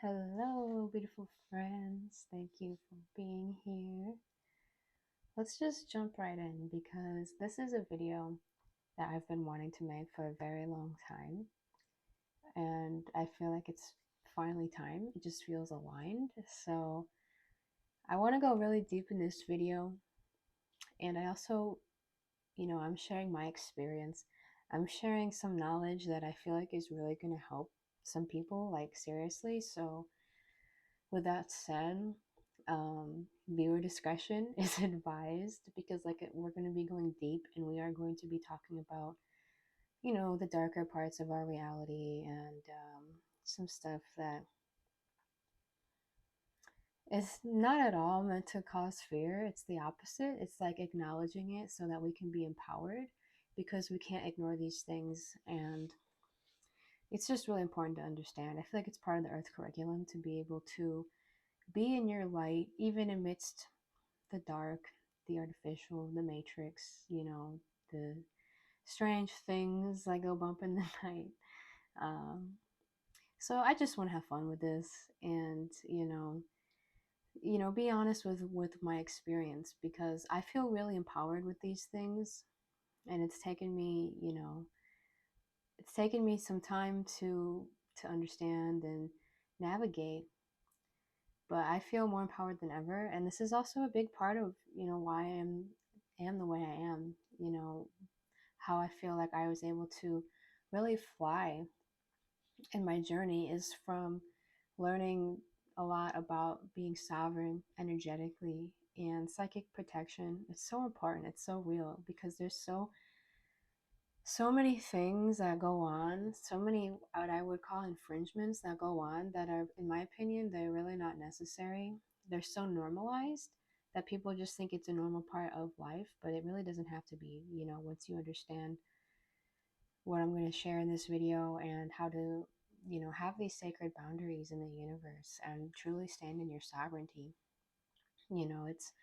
Hello, beautiful friends. Thank you for being here. Let's just jump right in because this is a video that I've been wanting to make for a very long time. And I feel like it's finally time. It just feels aligned. So I want to go really deep in this video. And I also, I'm sharing my experience. I'm sharing some knowledge that I feel like is really going to help some people, like seriously. So with that said, viewer discretion is advised because we're going to be going deep and we are going to be talking about, the darker parts of our reality and some stuff that is not at all meant to cause fear. It's the opposite. It's like acknowledging it so that we can be empowered because we can't ignore these things. And it's just really important to understand. I feel like it's part of the Earth curriculum to be able to be in your light, even amidst the dark, the artificial, the matrix, the strange things that go bump in the night. Um, so I just want to have fun with this and, be honest with my experience because I feel really empowered with these things and it's taken me some time to understand and navigate, but I feel more empowered than ever. And this is also a big part of, why am the way I am, how I feel like I was able to really fly in my journey is from learning a lot about being sovereign energetically and psychic protection. It's so important. It's so real because there's so many things that go on, so many what I would call infringements that go on that are, in my opinion, they're really not necessary. They're so normalized that people just think it's a normal part of life, but it really doesn't have to be, once you understand what I'm going to share in this video and how to, have these sacred boundaries in the universe and truly stand in your sovereignty. It's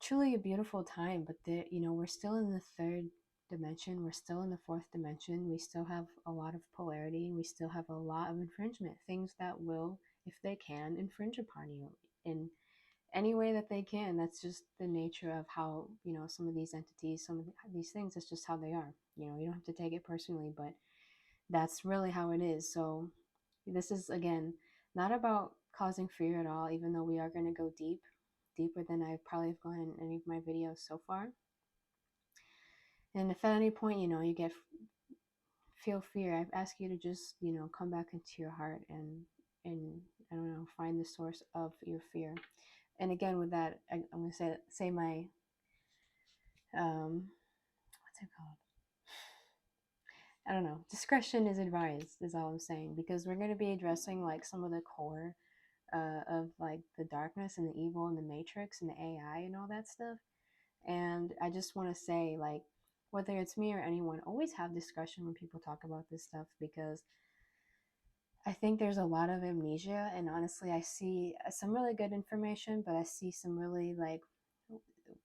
truly a beautiful time, but we're still in the third dimension. We're still in the fourth dimension. We still have a lot of polarity. We still have a lot of infringement, things that will, if they can, infringe upon you in any way that they can. That's just the nature of how, some of these entities, some of these things, that's just how they are. You don't have to take it personally, but that's really how it is. So this is, again, not about causing fear at all, even though we are going to go deeper than I probably have gone in any of my videos so far. And if at any point, you feel fear, I ask you to just, come back into your heart and I don't know, find the source of your fear. And again, with that, I'm going to say my, what's it called? I don't know. Discretion is advised, is all I'm saying, because we're going to be addressing like some of the core of like the darkness and the evil and the matrix and the AI and all that stuff. And I just want to say, like, whether it's me or anyone, always have discussion when people talk about this stuff because I think there's a lot of amnesia. And honestly, I see some really good information, but I see some really, like,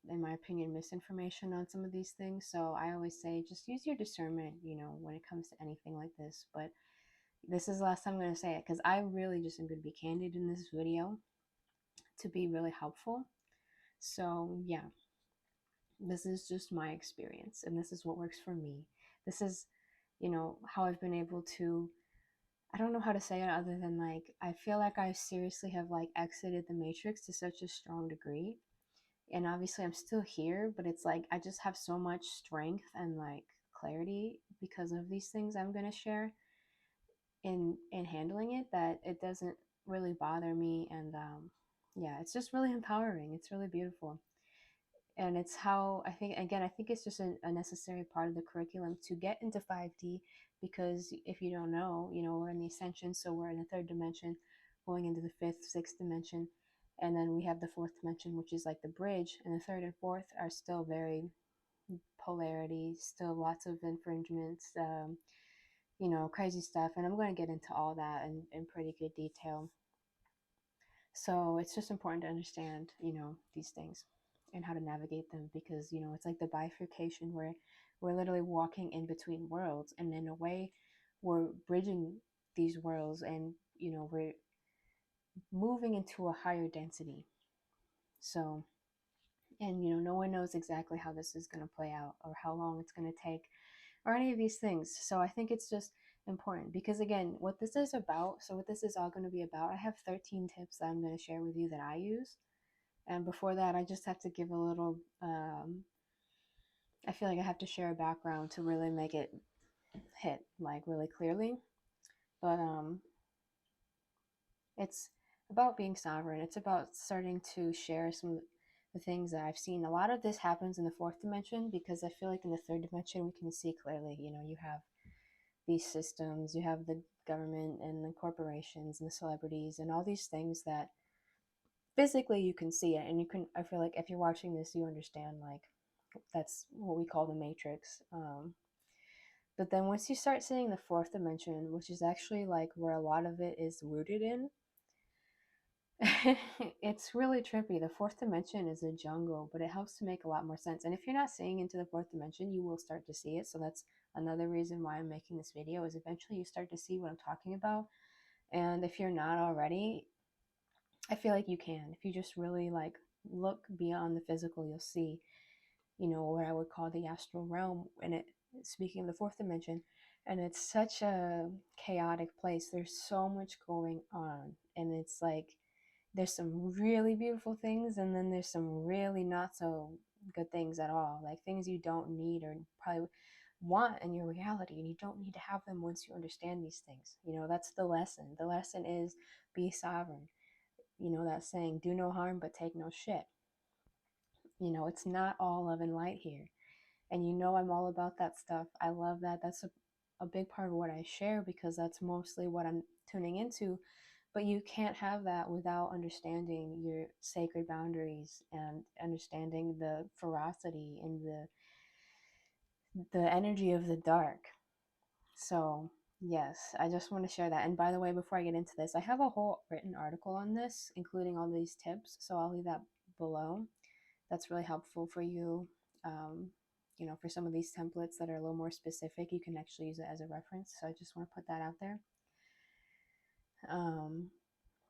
in my opinion, misinformation on some of these things. So I always say just use your discernment, when it comes to anything like this. But this is the last time I'm going to say it because I really just am going to be candid in this video to be really helpful. So, yeah, this is just my experience and this is what works for me. This is, how I've been able to, I don't know how to say it other than like, I feel like I seriously have like exited the matrix to such a strong degree. And obviously I'm still here, but it's like I just have so much strength and like clarity because of these things I'm going to share in handling it that it doesn't really bother me. And yeah, it's just really empowering. It's really beautiful. And it's how I think, again, I think it's just a necessary part of the curriculum to get into 5D because if you don't know, we're in the ascension, so we're in the third dimension going into the fifth, sixth dimension, and then we have the fourth dimension, which is like the bridge, and the third and fourth are still very polarity, still lots of infringements, crazy stuff, and I'm going to get into all that in pretty good detail. So it's just important to understand, these things and how to navigate them because, it's like the bifurcation where we're literally walking in between worlds. And in a way, we're bridging these worlds and, we're moving into a higher density. So, and no one knows exactly how this is going to play out or how long it's going to take or any of these things. So I think it's just important because, again, what this is about, so what this is all going to be about, I have 13 tips that I'm going to share with you that I use. And before that, I just have to give a little, I feel like I have to share a background to really make it hit like really clearly. But it's about being sovereign. It's about starting to share some of the things that I've seen. A lot of this happens in the fourth dimension because I feel like in the third dimension we can see clearly. You have these systems, you have the government and the corporations and the celebrities and all these things that physically you can see it, and you can. I feel like if you're watching this, you understand like that's what we call the matrix. But then once you start seeing the fourth dimension, which is actually like where a lot of it is rooted in, it's really trippy. The fourth dimension is a jungle, but it helps to make a lot more sense. And if you're not seeing into the fourth dimension, you will start to see it. So that's another reason why I'm making this video, is eventually you start to see what I'm talking about. And if you're not already, I feel like you can. If you just really like look beyond the physical, you'll see, what I would call the astral realm. And it, speaking of the fourth dimension, and it's such a chaotic place. There's so much going on, and it's like there's some really beautiful things, and then there's some really not so good things at all, like things you don't need or probably want in your reality, and you don't need to have them once you understand these things. That's the lesson is be sovereign. That saying, do no harm but take no shit. It's not all love and light here. And I'm all about that stuff. I love that. That's a big part of what I share because that's mostly what I'm tuning into. But you can't have that without understanding your sacred boundaries and understanding the ferocity and the energy of the dark. So, yes, I just want to share that. And by the way, before I get into this, I have a whole written article on this, including all these tips. So I'll leave that below. That's really helpful for you. For some of these templates that are a little more specific, you can actually use it as a reference. So I just want to put that out there.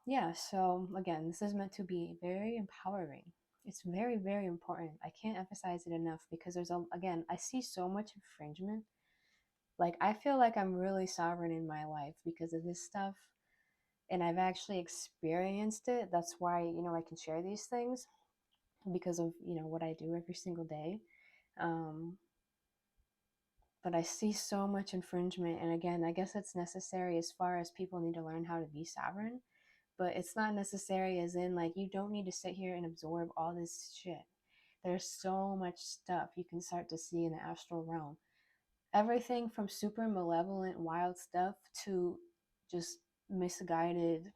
Yeah, so again, this is meant to be very empowering. It's very, very important. I can't emphasize it enough because again, I see so much infringement. Like, I feel like I'm really sovereign in my life because of this stuff. And I've actually experienced it. That's why, I can share these things because of, what I do every single day. But I see so much infringement. And again, I guess it's necessary as far as people need to learn how to be sovereign. But it's not necessary as in, like, you don't need to sit here and absorb all this shit. There's so much stuff you can start to see in the astral realm. Everything from super malevolent, wild stuff to just misguided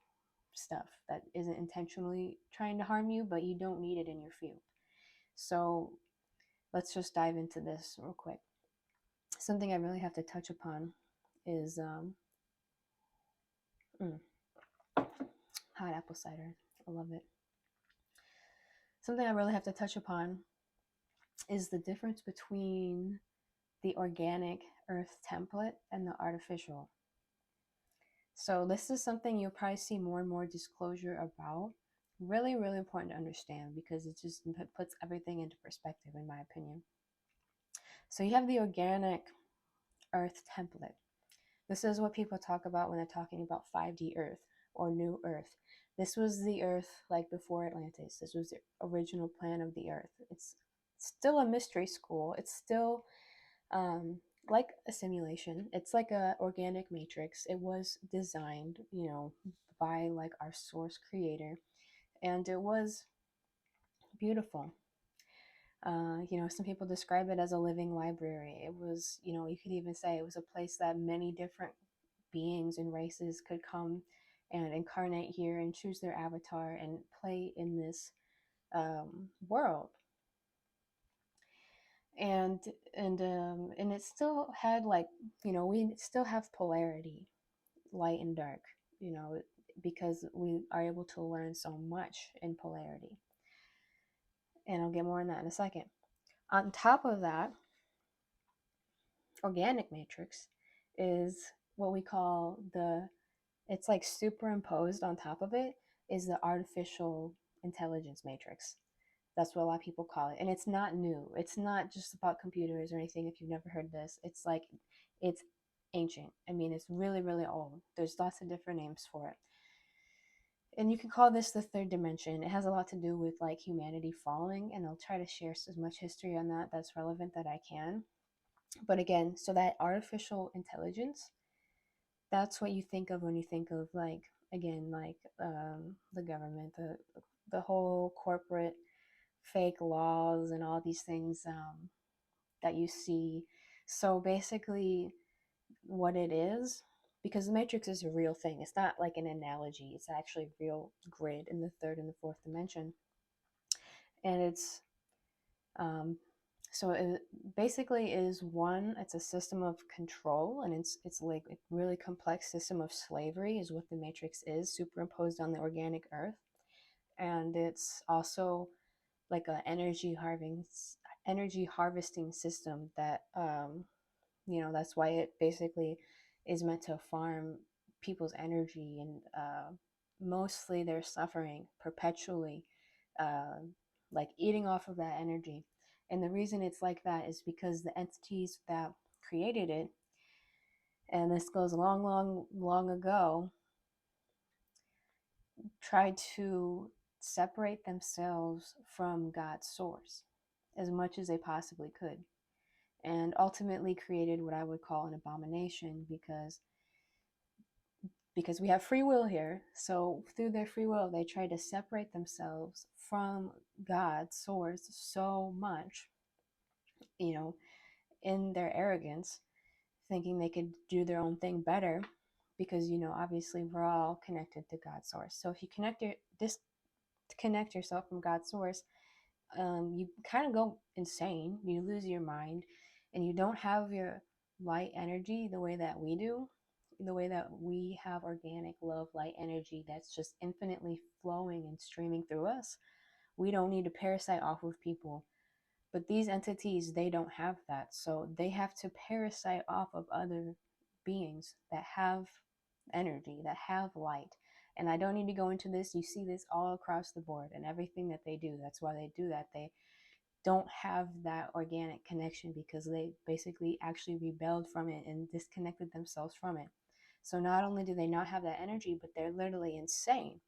stuff that isn't intentionally trying to harm you, but you don't need it in your field. So let's just dive into this real quick. Something I really have to touch upon is hot apple cider. I love it. Something I really have to touch upon is the difference between the organic earth template and the artificial. So this is something you'll probably see more and more disclosure about. Really, really important to understand because it just puts everything into perspective, in my opinion. So you have the organic earth template. This is what people talk about when they're talking about 5D earth or new earth. This was the earth like before Atlantis. This was the original plan of the earth. It's still a mystery school. It's still like a simulation. It's like a organic matrix. It was designed, by like our source creator, and it was beautiful. Some people describe it as a living library. It was, you could even say it was a place that many different beings and races could come and incarnate here and choose their avatar and play in this world. And it still had like, we still have polarity, light and dark, because we are able to learn so much in polarity. And I'll get more on that in a second. On top of that, organic matrix is what we call it's like superimposed on top of it is the artificial intelligence matrix. That's what a lot of people call it. And it's not new. It's not just about computers or anything. If you've never heard this, it's like, it's ancient. I mean, it's really, really old. There's lots of different names for it. And you can call this the third dimension. It has a lot to do with like humanity falling. And I'll try to share as much history on that that's relevant that I can. But again, so that artificial intelligence, that's what you think of when you think of like, again, like the government, the whole corporate fake laws and all these things that you see. So basically, what it is, because the matrix is a real thing, it's not like an analogy, it's actually a real grid in the third and the fourth dimension. And it's so it basically is one, it's a system of control, and it's like a really complex system of slavery is what the matrix is, superimposed on the organic earth. And it's also like an energy harvesting system that that's why it basically is meant to farm people's energy, and mostly they're suffering perpetually, uh, like eating off of that energy. And the reason it's like that is because the entities that created it, and this goes long, long, long ago, tried to separate themselves from God's source as much as they possibly could, and ultimately created what I would call an abomination, because we have free will here. So through their free will, they try to separate themselves from God's source so much, in their arrogance, thinking they could do their own thing better, because obviously we're all connected to God's source. So if you disconnect yourself from God's source, you kind of go insane, you lose your mind, and you don't have your light energy the way that we do, the way that we have organic love, light energy that's just infinitely flowing and streaming through us. We don't need to parasite off of people. But these entities, they don't have that. So they have to parasite off of other beings that have energy, that have light. And I don't need to go into this. You see this all across the board and everything that they do. That's why they do that. They don't have that organic connection because they basically actually rebelled from it and disconnected themselves from it. So not only do they not have that energy, but they're literally insane.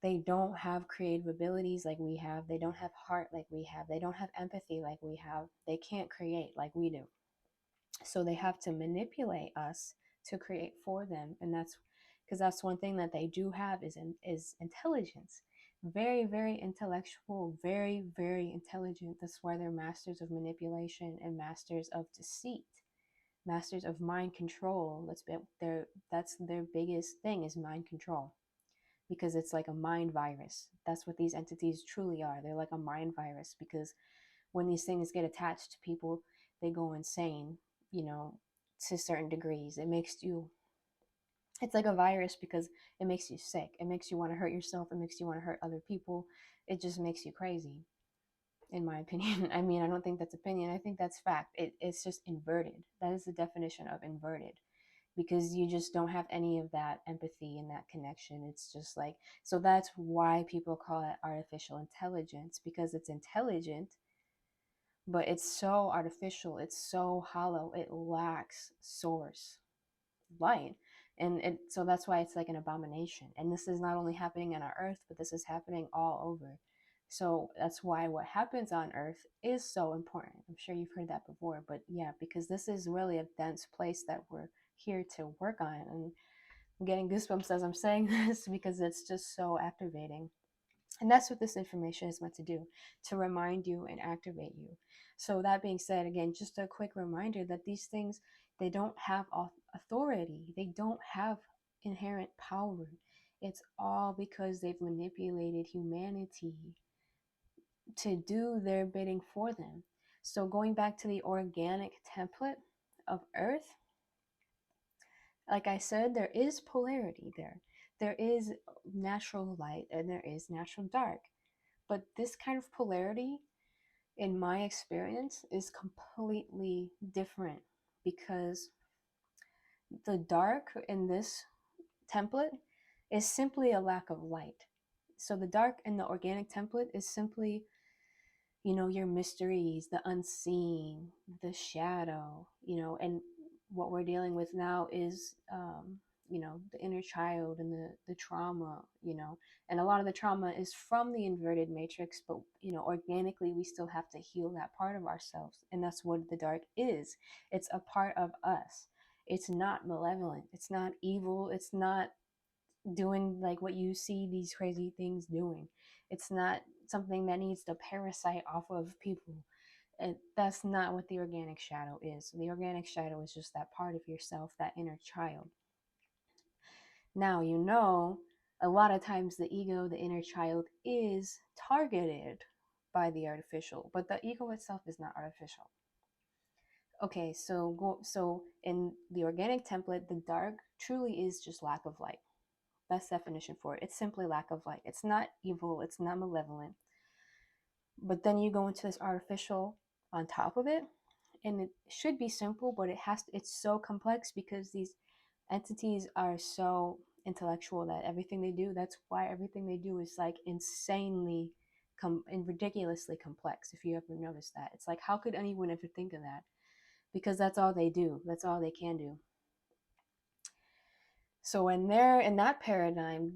They don't have creative abilities like we have. They don't have heart like we have. They don't have empathy like we have. They can't create like we do. So they have to manipulate us to create for them. And that's because that's one thing that they do have is intelligence. Very, very intellectual, very, very intelligent. That's why they're masters of manipulation and masters of deceit, masters of mind control. That's their biggest thing, is mind control, because it's like a mind virus. That's what these entities truly are. They're like a mind virus, because when these things get attached to people, they go insane, to certain degrees. It's like a virus because it makes you sick. It makes you want to hurt yourself. It makes you want to hurt other people. It just makes you crazy, in my opinion. I mean, I don't think that's opinion. I think that's fact. It's just inverted. That is the definition of inverted, because you just don't have any of that empathy and that connection. It's just like, so that's why people call it artificial intelligence, because it's intelligent, but it's so artificial, it's so hollow, it lacks source light. So that's why it's like an abomination. And this is not only happening on our earth, but this is happening all over. So that's why what happens on earth is so important. I'm sure you've heard that before, but yeah, because this is really a dense place that we're here to work on. And I'm getting goosebumps as I'm saying this, because it's just so activating. And that's what this information is meant to do, to remind you and activate you. So that being said, again, just a quick reminder that these things, they don't have authority. They don't have inherent power. It's all because they've manipulated humanity to do their bidding for them. So going back to the organic template of Earth, like I said, there is polarity there. There is natural light and there is natural dark. But this kind of polarity, in my experience, is completely different, because the dark in this template is simply a lack of light. So the dark in the organic template is simply, your mysteries, the unseen, the shadow, and what we're dealing with now is, the inner child and the trauma, and a lot of the trauma is from the inverted matrix, but, organically, we still have to heal that part of ourselves. And that's what the dark is. It's a part of us. It's not malevolent. It's not evil. It's not doing like what you see these crazy things doing. It's not something that needs to parasite off of people. And that's not what the organic shadow is. The organic shadow is just that part of yourself, that inner child. Now, a lot of times the ego, the inner child, is targeted by the artificial, but the ego itself is not artificial. Okay, so in the organic template, the dark truly is just lack of light. Best definition for it. It's simply lack of light. It's not evil. It's not malevolent. But then you go into this artificial on top of it, and it should be simple, but it's so complex because these entities are so intellectual that everything they do, that's why everything they do is like insanely and ridiculously complex. If you ever notice that, it's like, how could anyone ever think of that? Because that's all they do. That's all they can do. So when they're in that paradigm,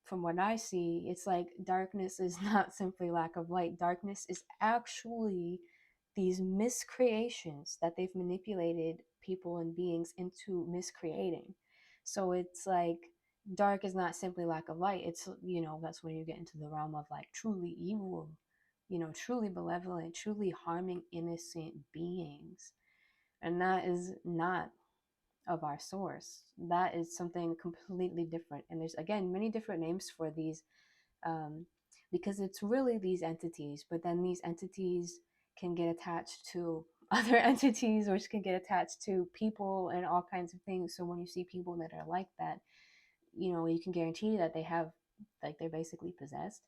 from what I see, it's like darkness is not simply lack of light. Darkness is actually these miscreations that they've manipulated people and beings into miscreating. So it's like dark is not simply lack of light. It's, that's when you get into the realm of like truly evil, truly malevolent, truly harming innocent beings. And that is not of our source. That is something completely different. And there's, again, many different names for these, because it's really these entities, but then these entities can get attached to other entities, which can get attached to people and all kinds of things. So when you see people that are like that, you can guarantee that they're basically possessed.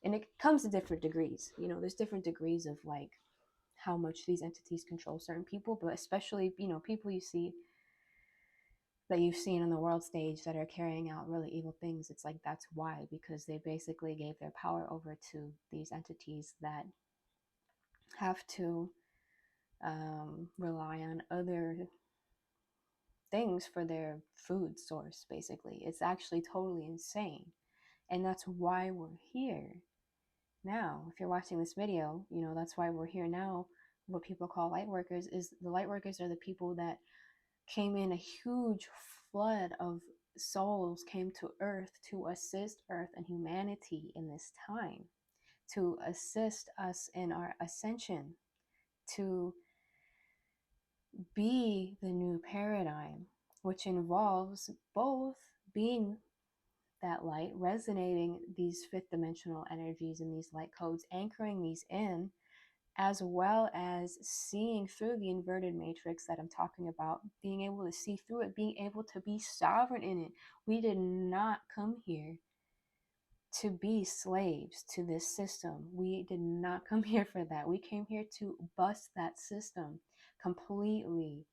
And it comes to different degrees. There's different degrees of like how much these entities control certain people, but especially, people you see that you've seen on the world stage that are carrying out really evil things. It's like, that's why, because they basically gave their power over to these entities that have to rely on other things for their food source, basically. It's actually totally insane. And that's why we're here now. If you're watching this video, that's why we're here now. What people call light workers is the light workers are the people that came in a huge flood of souls came to earth to assist earth and humanity in this time, to assist us in our ascension, to be the new paradigm, which involves both being that light, resonating these fifth dimensional energies and these light codes, anchoring these in, as well as seeing through the inverted matrix that I'm talking about, being able to see through it, being able to be sovereign in it. We did not come here to be slaves to this system. We did not come here for that. We came here to bust that system completely.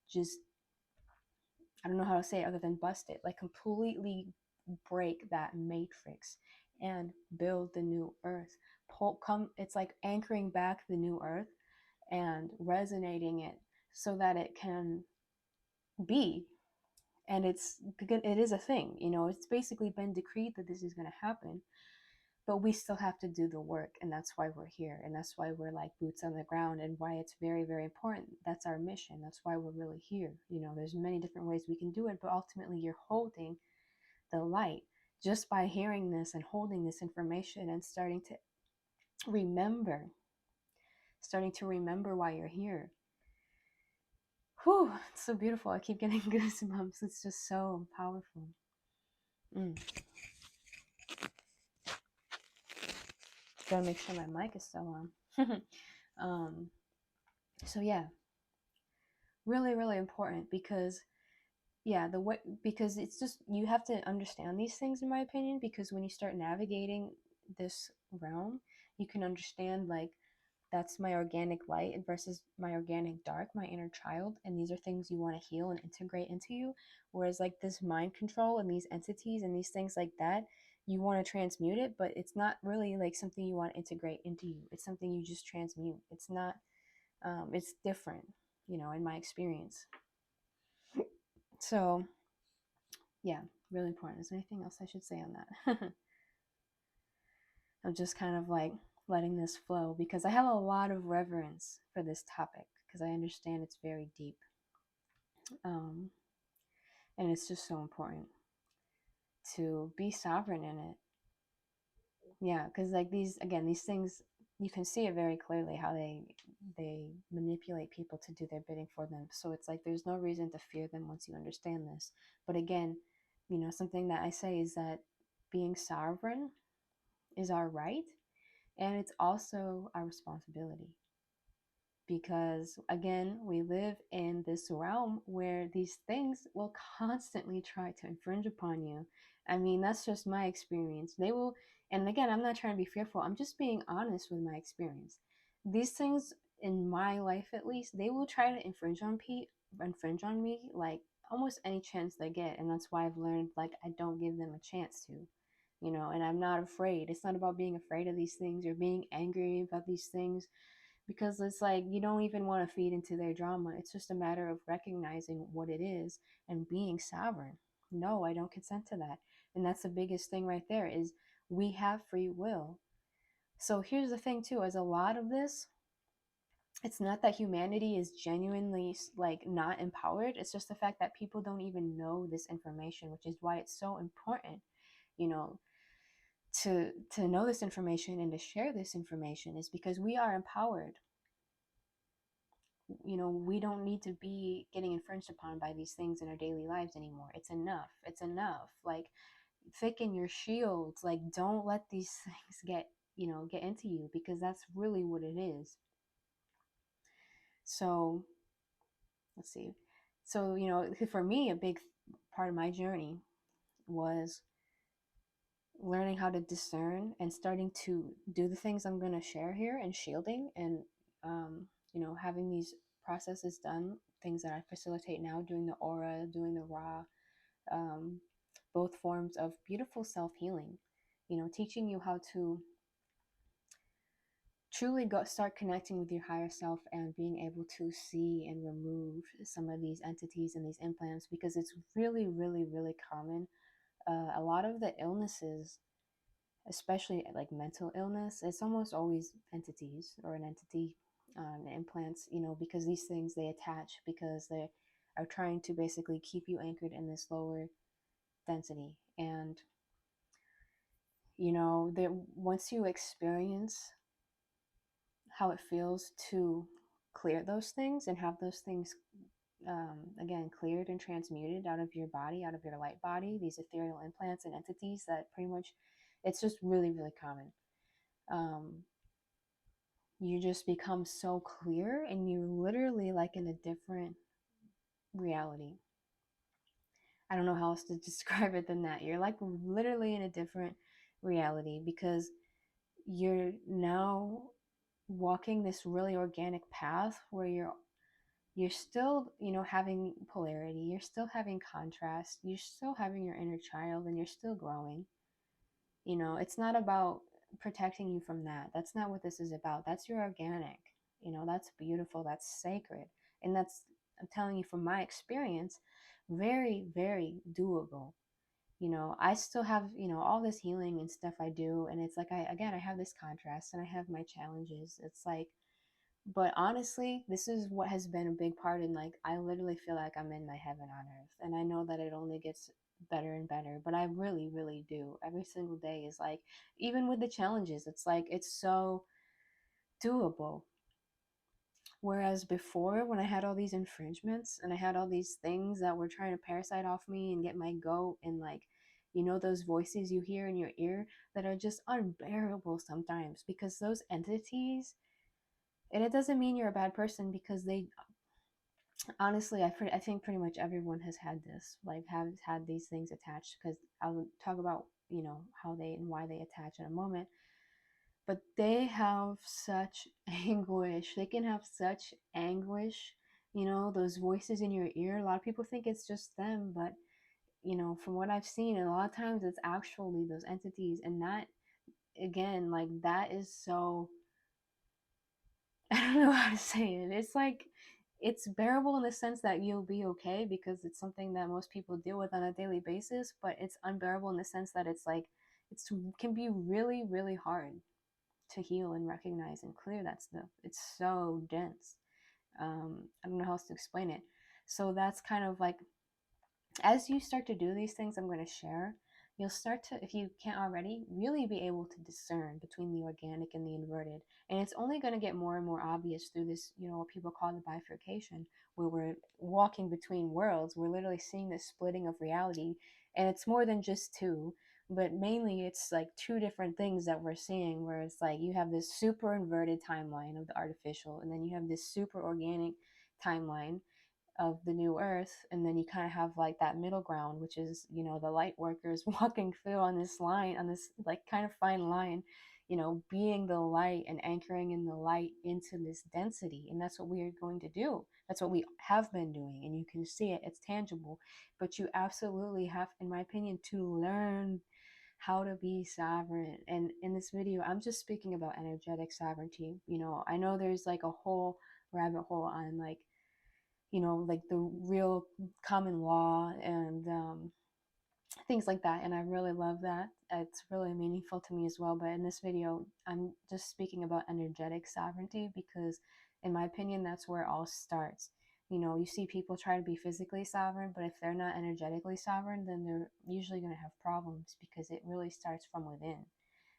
Just, I don't know how to say it other than bust it, like completely break that matrix and build the new earth. It's like anchoring back the new earth and resonating it so that it can be. And it is a thing, it's basically been decreed that this is going to happen, but we still have to do the work. And that's why we're here, and that's why we're like boots on the ground, and why it's very, very important. That's our mission. That's why we're really here. There's many different ways we can do it, but ultimately you're holding the light just by hearing this and holding this information and starting to remember why you're here. Whew, it's so beautiful. I keep getting goosebumps. It's just so powerful. Gotta make sure my mic is still on. So yeah, really, really important, because because it's just, you have to understand these things, in my opinion, because when you start navigating this realm, you can understand like that's my organic light versus my organic dark, my inner child, and these are things you want to heal and integrate into you. Whereas like this mind control and these entities and these things like that, you want to transmute it, but it's not really like something you want to integrate into you. It's something you just transmute. It's not it's different, you know, in my experience. So yeah, really important. Is there anything else I should say on that? I'm just kind of like letting this flow because I have a lot of reverence for this topic because I understand it's very deep. Um, and it's just so important to be sovereign in it. Yeah, because like these, again, these things, you can see it very clearly how they manipulate people to do their bidding for them. So it's like there's no reason to fear them once you understand this. But again, you know, something that I say is that being sovereign is our right, and it's also our responsibility. Because again, we live in this realm where these things will constantly try to infringe upon you. I mean, that's just my experience. They will, and again, I'm not trying to be fearful, I'm just being honest with my experience. These things in my life, at least, they will try to infringe on me like almost any chance they get. And that's why I've learned like I don't give them a chance to, you know, and I'm not afraid. It's not about being afraid of these things or being angry about these things, because it's like you don't even want to feed into their drama. It's just a matter of recognizing what it is and being sovereign. No, I don't consent to that. And that's the biggest thing right there is we have free will. So here's the thing too, as a lot of this, it's not that humanity is genuinely like not empowered. It's just the fact that people don't even know this information, which is why it's so important, you know, to know this information and to share this information, is because we are empowered. You know, we don't need to be getting infringed upon by these things in our daily lives anymore. It's enough. It's enough. Like, thicken your shields. Like, don't let these things get, you know, get into you, because that's really what it is. So let's see. So, you know, for me, a big part of my journey was learning how to discern and starting to do the things I'm going to share here, and shielding and you know, having these processes done, things that I facilitate now, doing the aura, doing the R.A.A.H, both forms of beautiful self-healing, you know, teaching you how to truly start connecting with your higher self and being able to see and remove some of these entities and these implants, because it's really, really, really common. A lot of the illnesses, especially like mental illness, it's almost always entities or an entity, implants, you know, because these things, they attach because they are trying to basically keep you anchored in this lower density. And, you know, that once you experience how it feels to clear those things and have those things, again, cleared and transmuted out of your body, out of your light body, these ethereal implants and entities that pretty much, it's just really, really common. You just become so clear and you're literally like in a different reality. I don't know how else to describe it than that. You're like literally in a different reality, because you're now walking this really organic path where you're still, you know, having polarity, you're still having contrast, you're still having your inner child, and you're still growing. You know, it's not about protecting you from that. That's not what this is about. That's your organic. You know, that's beautiful. That's sacred. And that's, I'm telling you from my experience, very, very doable. You know, I still have, you know, all this healing and stuff I do. And it's like, I have this contrast and I have my challenges. It's like, but honestly, this is what has been a big part in, like, I literally feel like I'm in my heaven on earth. And I know that it only gets better and better, but I really, really do. Every single day is like, even with the challenges, it's like, it's so doable. Whereas before, when I had all these infringements and I had all these things that were trying to parasite off me and get my goat, and like, you know, those voices you hear in your ear that are just unbearable sometimes, because those entities, and it doesn't mean you're a bad person, because they, honestly, I think pretty much everyone has had this, like, have had these things attached, because I'll talk about, you know, how they and why they attach in a moment. but they have such anguish. They can have such anguish, you know, those voices in your ear. A lot of people think it's just them, but you know, from what I've seen, a lot of times it's actually those entities. And that, again, like that is so, I don't know how to say it. It's like, it's bearable in the sense that you'll be okay because it's something that most people deal with on a daily basis, but it's unbearable in the sense that it's like, it's can be really, really hard to heal and recognize and clear that stuff. It's so dense. I don't know how else to explain it. So that's kind of like, as you start to do these things I'm going to share, you'll start to, if you can't already, really be able to discern between the organic and the inverted. And it's only going to get more and more obvious through this, you know, what people call the bifurcation, where we're walking between worlds. We're literally seeing this splitting of reality. And it's more than just two, but mainly it's like two different things that we're seeing, where it's like you have this super inverted timeline of the artificial, and then you have this super organic timeline of the new earth, and then you kind of have like that middle ground, which is, you know, the light workers walking through on this line, on this like kind of fine line, you know, being the light and anchoring in the light into this density. And that's what we are going to do. That's what we have been doing, and you can see it, it's tangible. But you absolutely have, in my opinion, to learn how to be sovereign. And in this video I'm just speaking about energetic sovereignty. You know, I know there's like a whole rabbit hole on like, you know, like the real common law and things like that. And I really love that. It's really meaningful to me as well. But in this video, I'm just speaking about energetic sovereignty because, in my opinion, that's where it all starts. You know, you see people try to be physically sovereign, but if they're not energetically sovereign, then they're usually going to have problems because it really starts from within.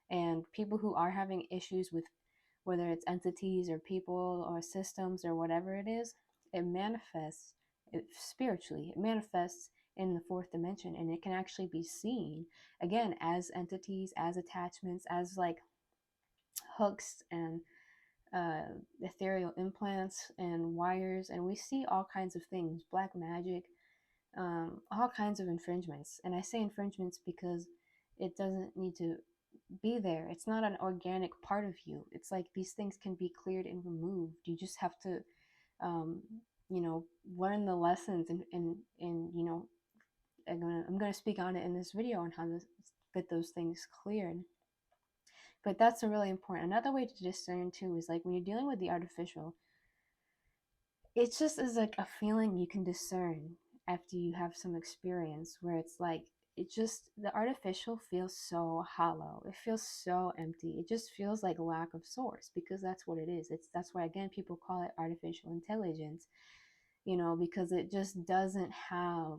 And people who are having issues with whether it's entities or people or systems or whatever it is, it manifests spiritually. It manifests in the fourth dimension, and it can actually be seen again as entities, as attachments, as like hooks and uh, ethereal implants and wires. And we see all kinds of things, black magic, all kinds of infringements. And I say infringements because it doesn't need to be there. It's not an organic part of you. It's like these things can be cleared and removed. You just have to, um, you know, learn the lessons and you know, I'm gonna speak on it in this video on how to get those things cleared. But that's a really important. Another way to discern too is like when you're dealing with the artificial, it just is like a feeling you can discern after you have some experience where it's like, it just, the artificial feels so hollow. It feels so empty. It just feels like lack of source, because that's what it is. That's why, again, people call it artificial intelligence, you know, because it just doesn't have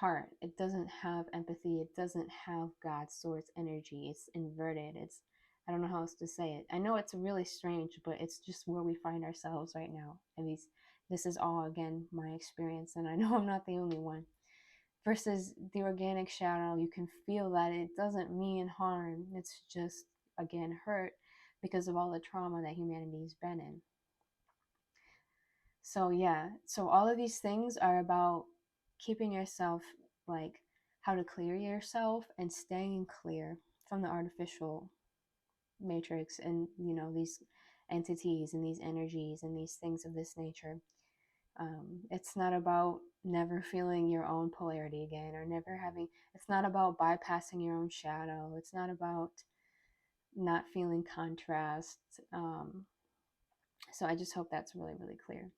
heart. It doesn't have empathy. It doesn't have God's source energy. It's inverted. It's, I don't know how else to say it. I know it's really strange, but it's just where we find ourselves right now. At least this is all, again, my experience, and I know I'm not the only one. Versus the organic shadow, you can feel that it doesn't mean harm. It's just, again, hurt because of all the trauma that humanity's been in. So yeah, so all of these things are about keeping yourself, like how to clear yourself and staying clear from the artificial matrix and, you know, these entities and these energies and these things of this nature. It's not about never feeling your own polarity again, or never having, it's not about bypassing your own shadow. It's not about not feeling contrast. So I just hope that's really, really clear.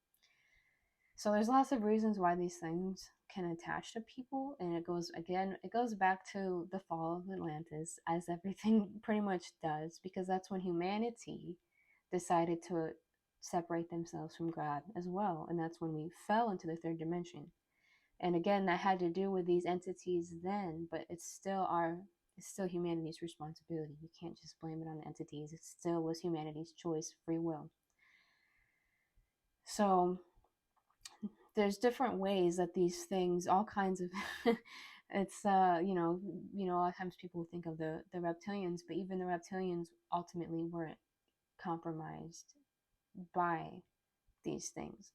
So there's lots of reasons why these things can attach to people, and it goes, again, it goes back to the fall of Atlantis, as everything pretty much does, because that's when humanity decided to separate themselves from God as well, and that's when we fell into the third dimension. And again, that had to do with these entities then, but it's still humanity's responsibility. You can't just blame it on the entities. It still was humanity's choice, free will. So there's different ways that these things, all kinds of it's you know, a lot of times people think of the reptilians, but even the reptilians ultimately weren't compromised by these things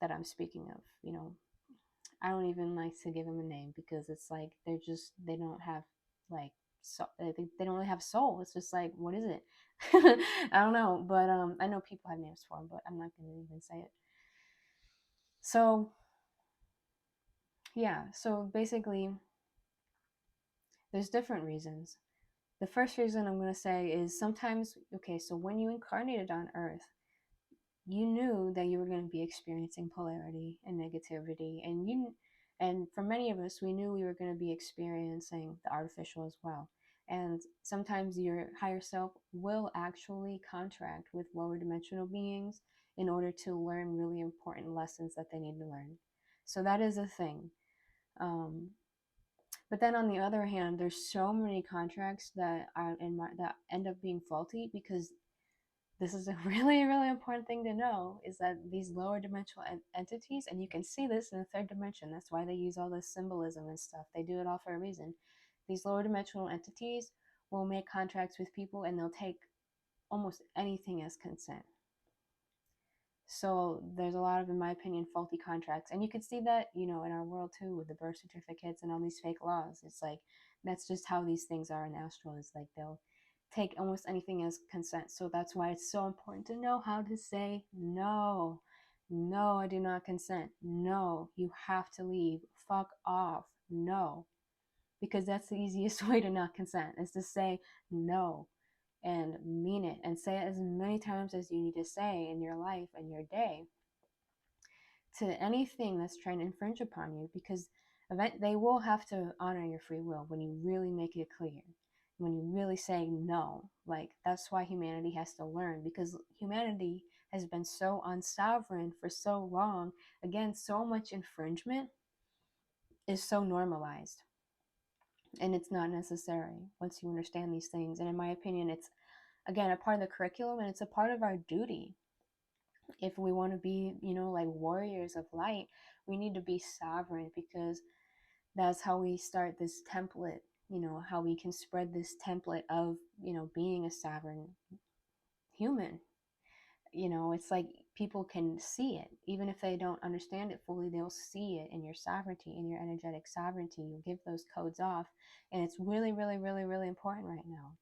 that I'm speaking of. You know, I don't even like to give them a name because it's like they don't have like so they don't really have soul. It's just like, what is it? I don't know, but I know people have names for them, but I'm not going to even say it. So yeah, so basically there's different reasons. The first reason I'm going to say is sometimes, okay, so when you incarnated on Earth, you knew that you were going to be experiencing polarity and negativity, and for many of us, we knew we were going to be experiencing the artificial as well. And sometimes your higher self will actually contract with lower dimensional beings in order to learn really important lessons that they need to learn. So that is a thing. But then on the other hand, there's so many contracts that that end up being faulty, because this is a really, really important thing to know, is that these lower dimensional entities, and you can see this in the third dimension, that's why they use all this symbolism and stuff. They do it all for a reason. These lower dimensional entities will make contracts with people, and they'll take almost anything as consent. So there's a lot of, in my opinion, faulty contracts. And you can see that, in our world too, with the birth certificates and all these fake laws. It's like, that's just how these things are in astral. Is like they'll take almost anything as consent. So that's why it's so important to know how to say no. No, I do not consent. No, you have to leave. Fuck off. No. Because that's the easiest way to not consent, is to say no and mean it, and say it as many times as you need to say in your life and your day to anything that's trying to infringe upon you, because they will have to honor your free will when you really make it clear, when you really say no. Like, that's why humanity has to learn, because humanity has been so unsovereign for so long. Again, so much infringement is so normalized, and it's not necessary once you understand these things. And in my opinion, it's, again, a part of the curriculum, and it's a part of our duty. If we want to be, like warriors of light, we need to be sovereign, because that's how we start this template, how we can spread this template of, being a sovereign human. It's like people can see it. Even if they don't understand it fully, they'll see it in your sovereignty, in your energetic sovereignty. You'll give those codes off. And it's really, really, really, really important right now.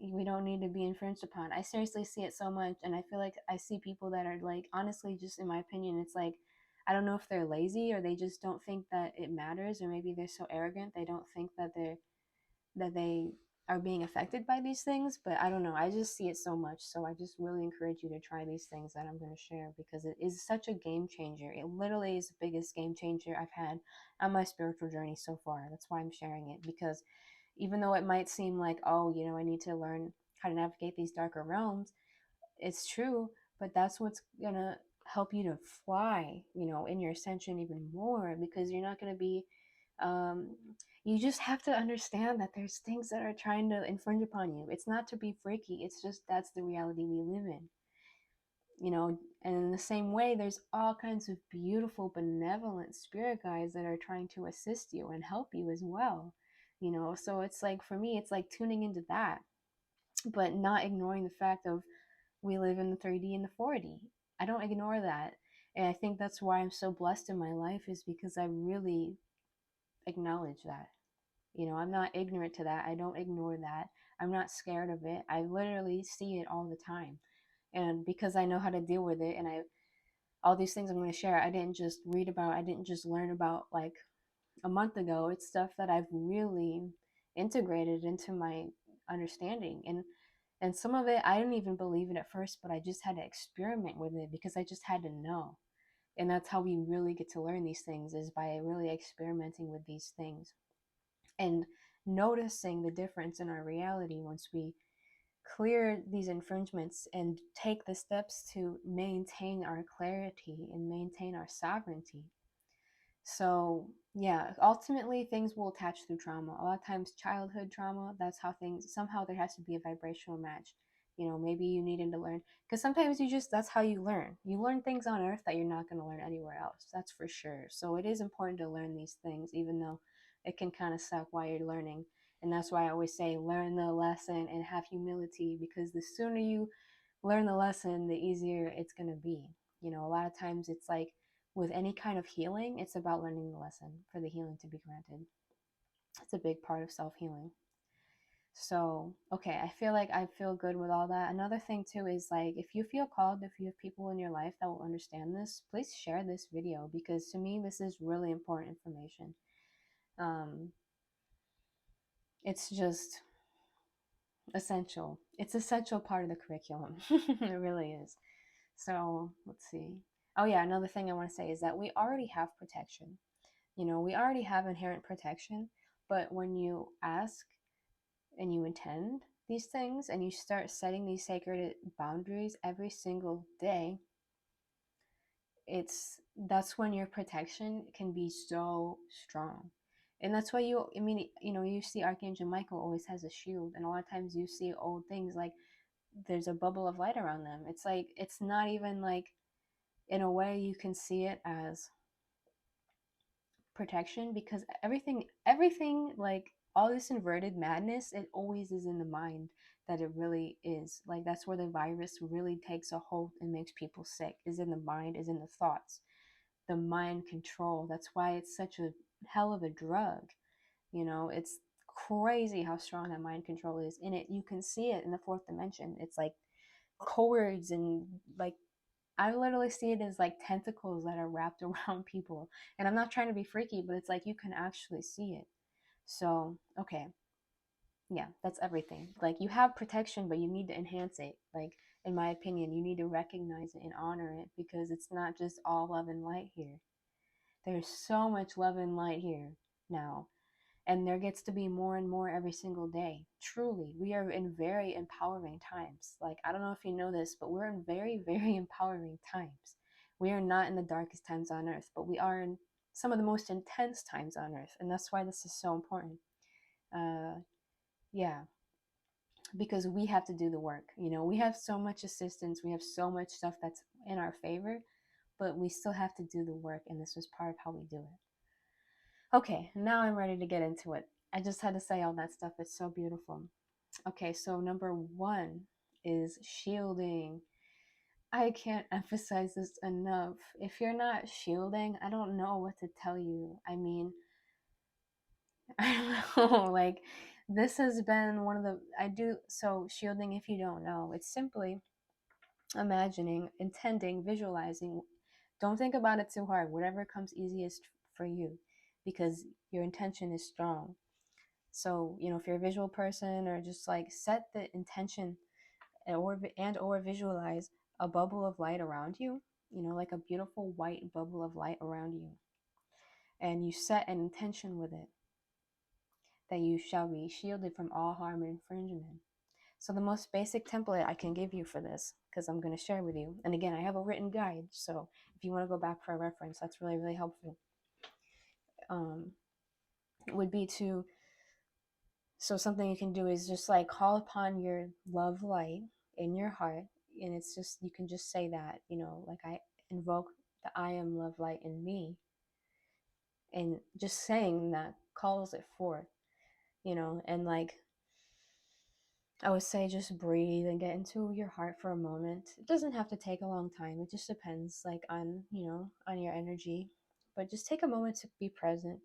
We don't need to be infringed upon. I seriously see it so much, and I feel like I see people that are like, honestly, just in my opinion, it's like, I don't know if they're lazy, or they just don't think that it matters, or maybe they're so arrogant they don't think that they are being affected by these things. But I don't know, I just see it so much. So I just really encourage you to try these things that I'm going to share, because it is such a game changer. It literally is the biggest game changer I've had on my spiritual journey so far. That's why I'm sharing it, because even though it might seem like, oh, I need to learn how to navigate these darker realms, it's true, but that's what's gonna help you to fly, in your ascension even more, because you're not gonna be, you just have to understand that there's things that are trying to infringe upon you. It's not to be freaky, it's just that's the reality we live in. And in the same way, there's all kinds of beautiful, benevolent spirit guides that are trying to assist you and help you as well. So it's like, for me, it's like tuning into that, but not ignoring the fact of, we live in the 3D and the 4D. I don't ignore that. And I think that's why I'm so blessed in my life, is because I really acknowledge that. I'm not ignorant to that. I don't ignore that. I'm not scared of it. I literally see it all the time. And because I know how to deal with it, and all these things I'm going to share, I didn't just read about, I didn't just learn about like a month ago. It's stuff that I've really integrated into my understanding. And some of it, I didn't even believe it at first, but I just had to experiment with it, because I just had to know. And that's how we really get to learn these things, is by really experimenting with these things and noticing the difference in our reality once we clear these infringements and take the steps to maintain our clarity and maintain our sovereignty. So yeah, ultimately things will attach through trauma. A lot of times childhood trauma, that's how things, somehow there has to be a vibrational match. Maybe you needed to learn, because sometimes that's how you learn. You learn things on earth that you're not going to learn anywhere else. That's for sure. So it is important to learn these things, even though it can kind of suck while you're learning. And that's why I always say, learn the lesson and have humility, because the sooner you learn the lesson, the easier it's going to be. A lot of times it's like, with any kind of healing, it's about learning the lesson for the healing to be granted. It's a big part of self-healing. So, okay, I feel like I feel good with all that. Another thing too is like, if you feel called, if you have people in your life that will understand this, please share this video, because to me, this is really important information. It's just essential. It's essential part of the curriculum. It really is. So let's see. Oh yeah, another thing I want to say is that we already have protection. You know, we already have inherent protection, but when you ask and you intend these things and you start setting these sacred boundaries every single day, that's when your protection can be so strong. And that's why you see Archangel Michael always has a shield, and a lot of times you see old things like there's a bubble of light around them. It's like, it's not even like, in a way you can see it as protection, because everything like all this inverted madness, it always is in the mind. That it really is like, that's where the virus really takes a hold and makes people sick, is in the mind, is in the thoughts, the mind control. That's why it's such a hell of a drug. It's crazy how strong that mind control is in it. You can see it in the fourth dimension. It's like cords, and like, I literally see it as like tentacles that are wrapped around people. And I'm not trying to be freaky, but it's like you can actually see it. So, okay. Yeah, that's everything. Like, you have protection, but you need to enhance it. Like, in my opinion, you need to recognize it and honor it, because it's not just all love and light here. There's so much love and light here now. And there gets to be more and more every single day. Truly, we are in very empowering times. Like, I don't know if you know this, but we're in very, very empowering times. We are not in the darkest times on earth, but we are in some of the most intense times on earth. And that's why this is so important. Yeah, because we have to do the work. We have so much assistance, we have so much stuff that's in our favor, but we still have to do the work. And this was part of how we do it. Okay, now I'm ready to get into it. I just had to say all that stuff. It's so beautiful. Okay, so number one is shielding. I can't emphasize this enough. If you're not shielding, I don't know what to tell you. I mean, I don't know, like, this has been one of the, so shielding, if you don't know, it's simply imagining, intending, visualizing. Don't think about it too hard. Whatever comes easiest for you, because your intention is strong. So, if you're a visual person, or just like set the intention, or visualize a bubble of light around you, like a beautiful white bubble of light around you. And you set an intention with it, that you shall be shielded from all harm and infringement. So the most basic template I can give you for this, because I'm going to share with you, and again, I have a written guide, so if you want to go back for a reference, that's really, really helpful, would be to, so something you can do is just like call upon your love light in your heart, and it's just, you can just say that, like, I invoke the I am love light in me, and just saying that calls it forth, and like, I would say just breathe and get into your heart for a moment. It doesn't have to take a long time. It just depends, like, on, on your energy. But just take a moment to be present,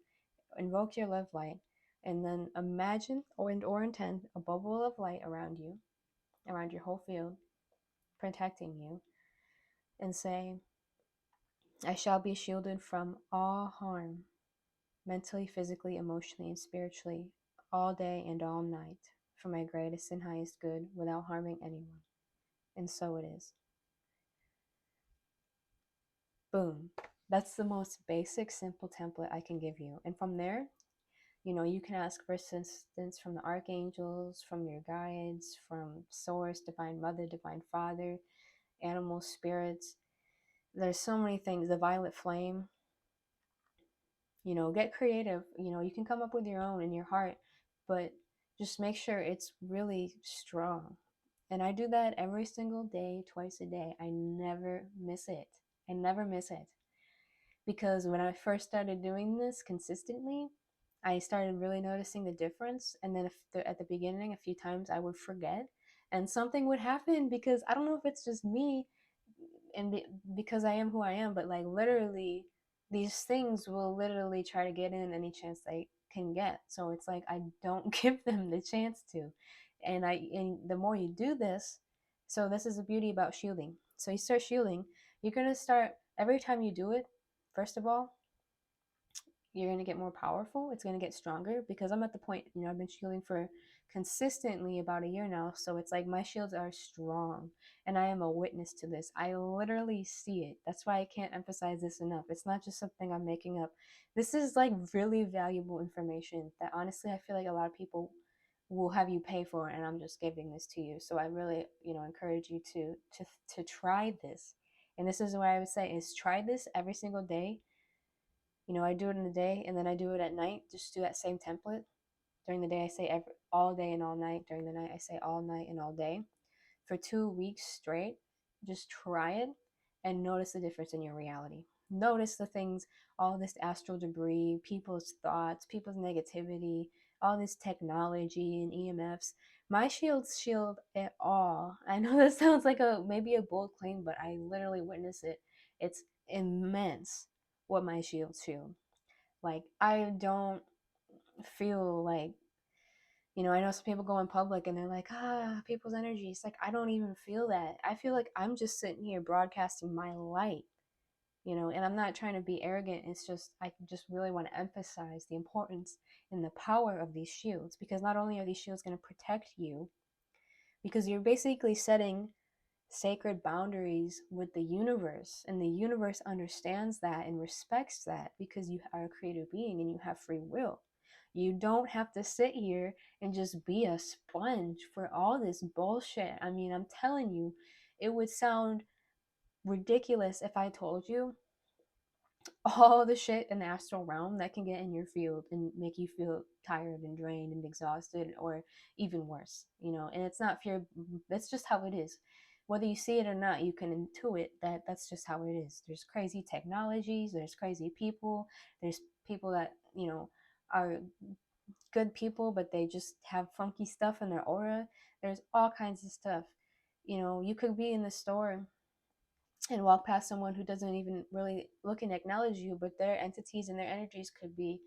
invoke your love light, and then imagine or intend a bubble of light around you, around your whole field, protecting you, and say, I shall be shielded from all harm, mentally, physically, emotionally, and spiritually, all day and all night, for my greatest and highest good, without harming anyone. And so it is. Boom. That's the most basic, simple template I can give you. And from there, you can ask for assistance from the archangels, from your guides, from Source, Divine Mother, Divine Father, animal spirits. There's so many things. The violet flame. Get creative. You can come up with your own in your heart, but just make sure it's really strong. And I do that every single day, twice a day. I never miss it. I never miss it. Because when I first started doing this consistently, I started really noticing the difference. And then at the beginning, a few times I would forget, and something would happen, because I don't know if it's just me, and because I am who I am, but like, literally, these things will literally try to get in any chance they can get. So it's like I don't give them the chance to. And the more you do this, so this is the beauty about shielding. So you start shielding, you're gonna start every time you do it, first of all, you're going to get more powerful. It's going to get stronger because I'm at the point, I've been shielding for consistently about a year now. So it's like my shields are strong and I am a witness to this. I literally see it. That's why I can't emphasize this enough. It's not just something I'm making up. This is like really valuable information that honestly, I feel like a lot of people will have you pay for, and I'm just giving this to you. So I really, encourage you to try this. And this is what I would say is try this every single day. I do it in the day and then I do it at night. Just do that same template. During the day, I say all day and all night. During the night, I say all night and all day. For 2 weeks straight, just try it and notice the difference in your reality. Notice the things, all this astral debris, people's thoughts, people's negativity, all this technology and EMFs. My shields shield it all. I know that sounds like maybe a bold claim, but I literally witness it. It's immense what my shields shield. Like, I don't feel like, I know some people go in public and they're like, people's energy. It's like, I don't even feel that. I feel like I'm just sitting here broadcasting my light, and I'm not trying to be arrogant. It's just, I just really want to emphasize the importance and the power of these shields, because not only are these shields going to protect you, because you're basically setting sacred boundaries with the universe, and the universe understands that and respects that because you are a creative being and you have free will. You don't have to sit here and just be a sponge for all this bullshit. I mean, I'm telling you, it would sound ridiculous if I told you all the shit in the astral realm that can get in your field and make you feel tired and drained and exhausted, or even worse, and it's not fear. That's just how it is. Whether you see it or not, you can intuit that that's just how it is. There's crazy technologies, there's crazy people, there's people that are good people but they just have funky stuff in their aura. There's all kinds of stuff. You could be in the store and walk past someone who doesn't even really look and acknowledge you, but their entities and their energies could be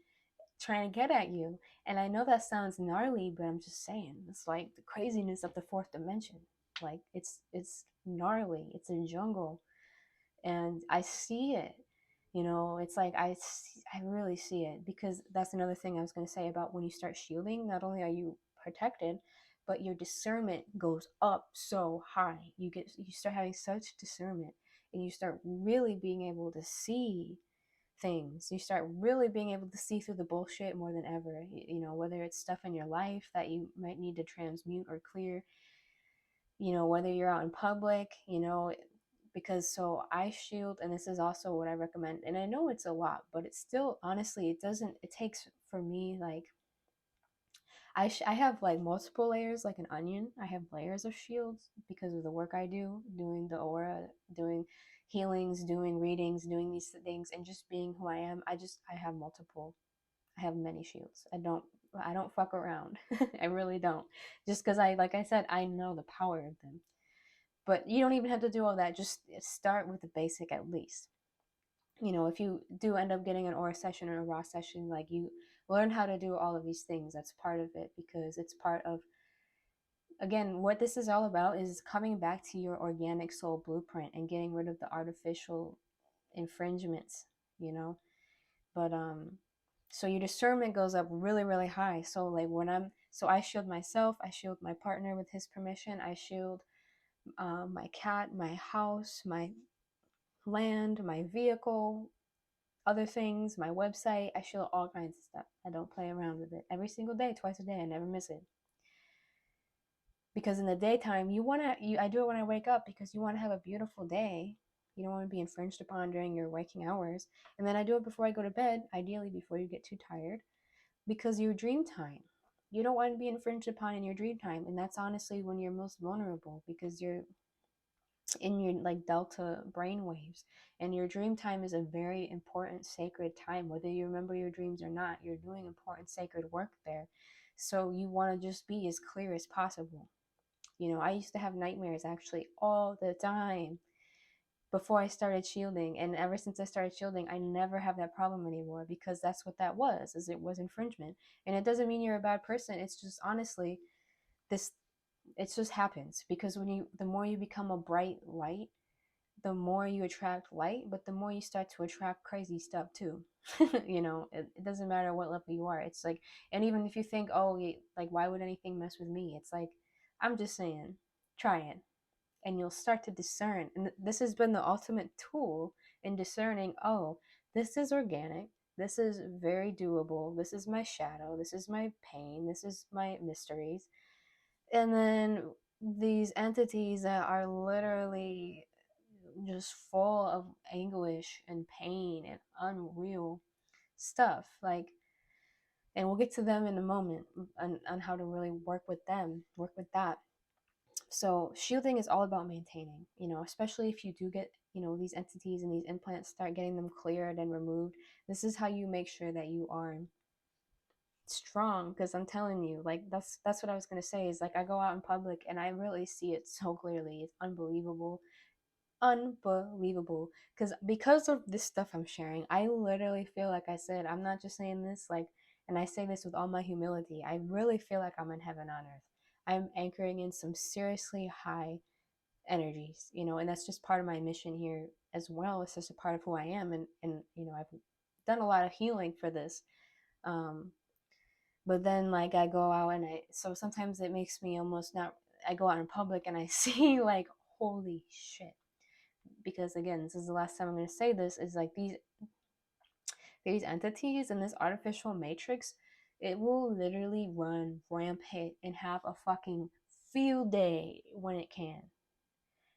trying to get at you. And I know that sounds gnarly, but I'm just saying, it's like the craziness of the fourth dimension. Like, it's gnarly. It's a jungle, and I see it. It's like I really see it, because that's another thing I was going to say about when you start shielding. Not only are you protected, but your discernment goes up so high. You start having such discernment, and you start really being able to see things. You start really being able to see through the bullshit more than ever. Whether it's stuff in your life that you might need to transmute or clear, whether you're out in public, because so I shield, and this is also what I recommend. And I know it's a lot, but it's still, honestly, it takes for me, like, I have like multiple layers, like an onion. I have layers of shields because of the work I do, doing the aura, doing healings, doing readings, doing these things, and just being who I am. I have multiple. I have many shields. I don't fuck around. I really don't. Just because like I said, I know the power of them. But you don't even have to do all that. Just start with the basic at least. If you do end up getting an aura session or a raw session, like, you learn how to do all of these things. That's part of it, because it's part of, again, what this is all about is coming back to your organic soul blueprint and getting rid of the artificial infringements, you know? But, so your discernment goes up really, really high. So like so I shield myself, I shield my partner with his permission, I shield my cat, my house, my land, my vehicle, other things, my website. I shield all kinds of stuff. I don't play around with it. Every single day, twice a day, I never miss it. Because in the daytime, I do it when I wake up, because you want to have a beautiful day. You don't want to be infringed upon during your waking hours. And then I do it before I go to bed, ideally before you get too tired, because your dream time. You don't want to be infringed upon in your dream time. And that's honestly when you're most vulnerable, because you're in your like delta brain waves, and your dream time is a very important sacred time. Whether you remember your dreams or not, you're doing important sacred work there. So you want to just be as clear as possible. I used to have nightmares actually all the time, before I started shielding. And ever since I started shielding, I never have that problem anymore, because that's what that was, is it was infringement. And it doesn't mean you're a bad person. It's just, honestly, this, it just happens, because the more you become a bright light, the more you attract light, but the more you start to attract crazy stuff too. It doesn't matter what level you are. It's like, and even if you think, oh, like, why would anything mess with me? It's like, I'm just saying, try it, and you'll start to discern. And this has been the ultimate tool in discerning, oh, this is organic. This is very doable. This is my shadow. This is my pain. This is my mysteries. And then these entities that are literally just full of anguish and pain and unreal stuff, like, and we'll get to them in a moment, on how to really work with that. So shielding is all about maintaining, especially if you do get, these entities and these implants, start getting them cleared and removed. This is how you make sure that you are strong, because I'm telling you, like, that's what I was going to say, is like, I go out in public and I really see it so clearly. It's unbelievable, because of this stuff I'm sharing. I literally feel, like I said, I'm not just saying this, like, and I say this with all my humility, I really feel like I'm in heaven on earth. I'm anchoring in some seriously high energies, and that's just part of my mission here as well. It's just a part of who I am. And I've done a lot of healing for this. But then, like, I go out and so sometimes it makes me almost not, I go out in public and I see, like, holy shit. Because again, this is the last time I'm going to say this, is like, these entities in this artificial matrix, it will literally run rampant and have a fucking field day when it can.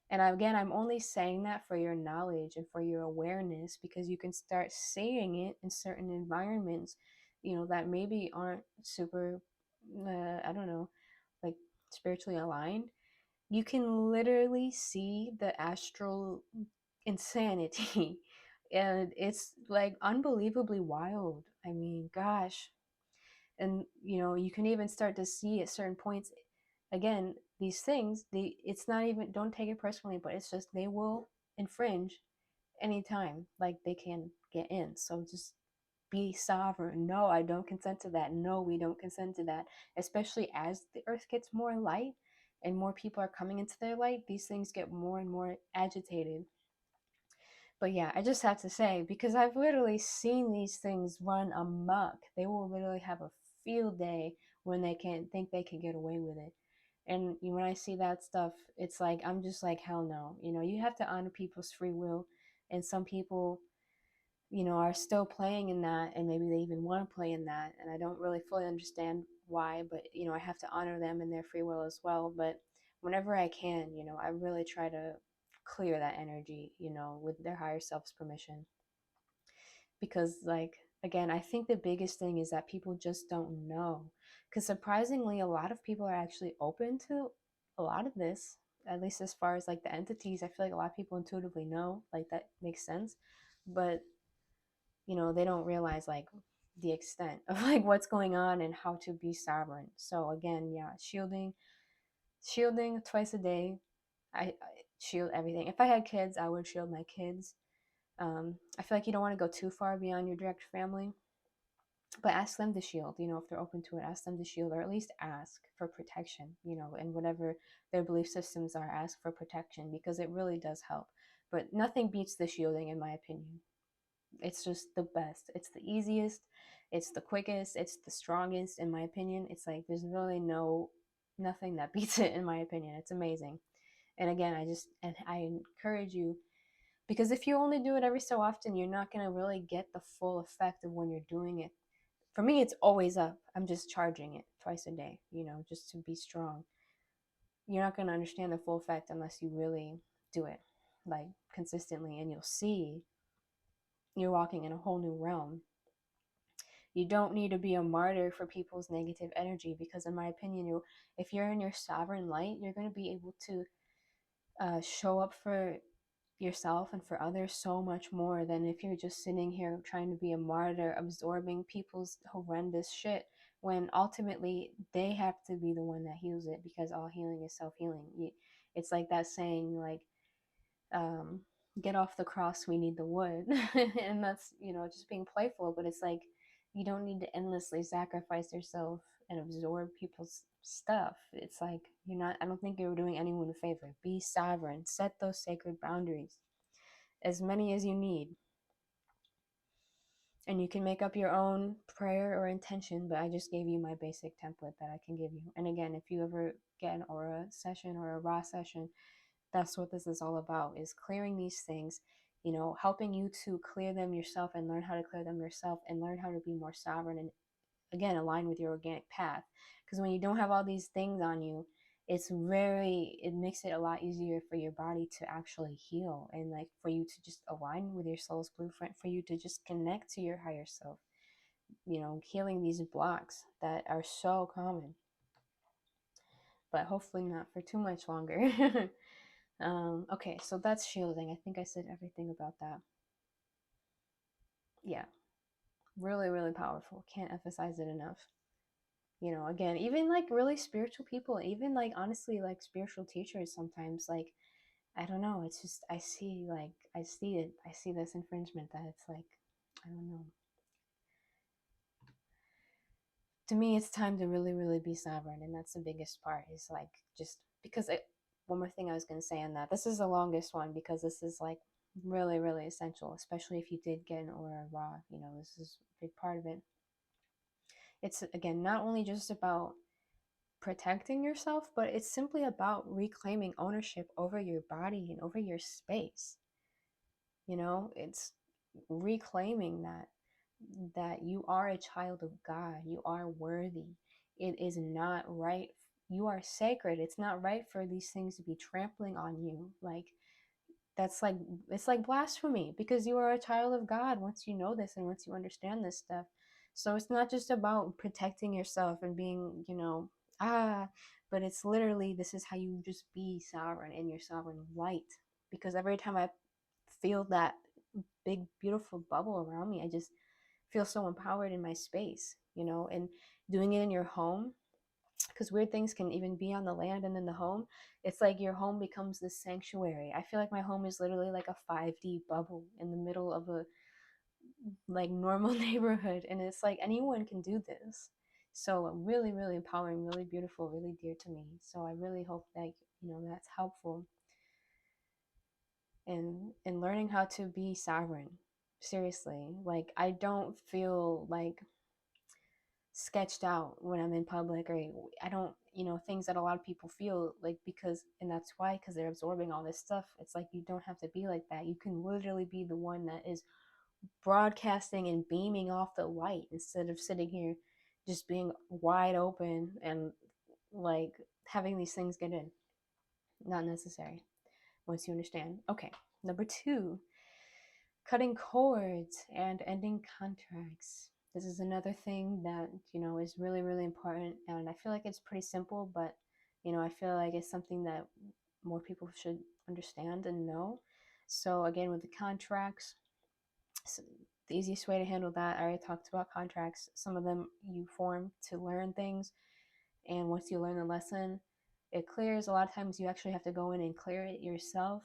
And again, I'm only saying that for your knowledge and for your awareness, because you can start seeing it in certain environments, that maybe aren't super, I don't know, like, spiritually aligned. You can literally see the astral insanity. And it's like unbelievably wild. I mean, gosh. And you can even start to see at certain points, again, these things, it's not even, don't take it personally, but it's just, they will infringe anytime, like, they can get in. So just be sovereign. No, I don't consent to that. No, we don't consent to that. Especially as the earth gets more light and more people are coming into their light, these things get more and more agitated. But yeah, I just had to say, because I've literally seen these things run amok. They will literally have a field day when they can't think they can get away with it. And when I see that stuff, it's like, I'm just like, hell no. You have to honor people's free will. And some people, are still playing in that, and maybe they even want to play in that. And I don't really fully understand why, but, I have to honor them and their free will as well. But whenever I can, I really try to clear that energy, with their higher self's permission. Because, like, again, I think the biggest thing is that people just don't know. Because surprisingly, a lot of people are actually open to a lot of this, at least as far as, like, the entities. I feel like a lot of people intuitively know, like, that makes sense. But they don't realize, like, the extent of, like, what's going on and how to be sovereign. So again, yeah, shielding twice a day. I shield everything. If I had kids, I would shield my kids. I feel like you don't want to go too far beyond your direct family, but ask them to shield. If they're open to it, ask them to shield, or at least ask for protection. And whatever their belief systems are, ask for protection, because it really does help. But nothing beats the shielding, in my opinion. It's just the best. It's the easiest. It's the quickest. It's the strongest, in my opinion. It's like, there's really nothing that beats it, in my opinion. It's amazing. And again, I encourage you, because if you only do it every so often, you're not going to really get the full effect of when you're doing it. For me, it's always up. I'm just charging it twice a day, just to be strong. You're not going to understand the full effect unless you really do it, like, consistently, and you'll see you're walking in a whole new realm. You don't need to be a martyr for people's negative energy, because, in my opinion, if you're in your sovereign light, you're going to be able to show up for yourself and for others so much more than if you're just sitting here trying to be a martyr, absorbing people's horrendous shit, when ultimately they have to be the one that heals it, because all healing is self-healing. It's like that saying, like, get off the cross, we need the wood. And that's, just being playful, but it's like you don't need to endlessly sacrifice yourself and absorb people's stuff. It's like I don't think you're doing anyone a favor. Be sovereign, set those sacred boundaries, as many as you need. And you can make up your own prayer or intention, but I just gave you my basic template that I can give you. And again, if you ever get an aura session or a raw session, that's what this is all about, is clearing these things, helping you to clear them yourself and learn how to clear them yourself and learn how to be more sovereign and, again, align with your organic path. Because when you don't have all these things on you, it makes it a lot easier for your body to actually heal, and like for you to just align with your soul's blueprint, for you to just connect to your higher self, healing these blocks that are so common, but hopefully not for too much longer. Okay, so that's shielding. I think I said everything about that. Yeah, really, really powerful. Can't emphasize it enough. Again, even like really spiritual people, even like honestly, like spiritual teachers sometimes, like, I don't know, it's just, I see this infringement that it's like, I don't know. To me, it's time to really, really be sovereign. And that's the biggest part, is like, just because one more thing I was going to say on that. This is the longest one because this is like really, really essential, especially if you did get an A.U.R.A. This is a big part of it. It's, again, not only just about protecting yourself, but it's simply about reclaiming ownership over your body and over your space. It's reclaiming that you are a child of God. You are worthy. It is not right. You are sacred. It's not right for these things to be trampling on you. Like, that's like, it's like blasphemy, because you are a child of God once you know this and once you understand this stuff. So it's not just about protecting yourself and being, but it's literally, this is how you just be sovereign in your sovereign light. Because every time I feel that big, beautiful bubble around me, I just feel so empowered in my space, and doing it in your home, because weird things can even be on the land and in the home. It's like your home becomes this sanctuary. I feel like my home is literally like a 5D bubble in the middle of a like normal neighborhood, and it's like anyone can do this. So really, really empowering, really beautiful, really dear to me. So I really hope that that's helpful in learning how to be sovereign. Seriously, like, I don't feel like sketched out when I'm in public, or I don't, things that a lot of people feel like, and that's why, because they're absorbing all this stuff. It's like, you don't have to be like that. You can literally be the one that is broadcasting and beaming off the light, instead of sitting here just being wide open and like having these things get in. Not necessary, once you understand. Okay, number 2, cutting cords and ending contracts. This is another thing that, is really, really important. And I feel like it's pretty simple, but, I feel like it's something that more people should understand and know. So, again, with the contracts, the easiest way to handle that, I already talked about contracts. Some of them you form to learn things. And once you learn the lesson, it clears. A lot of times you actually have to go in and clear it yourself.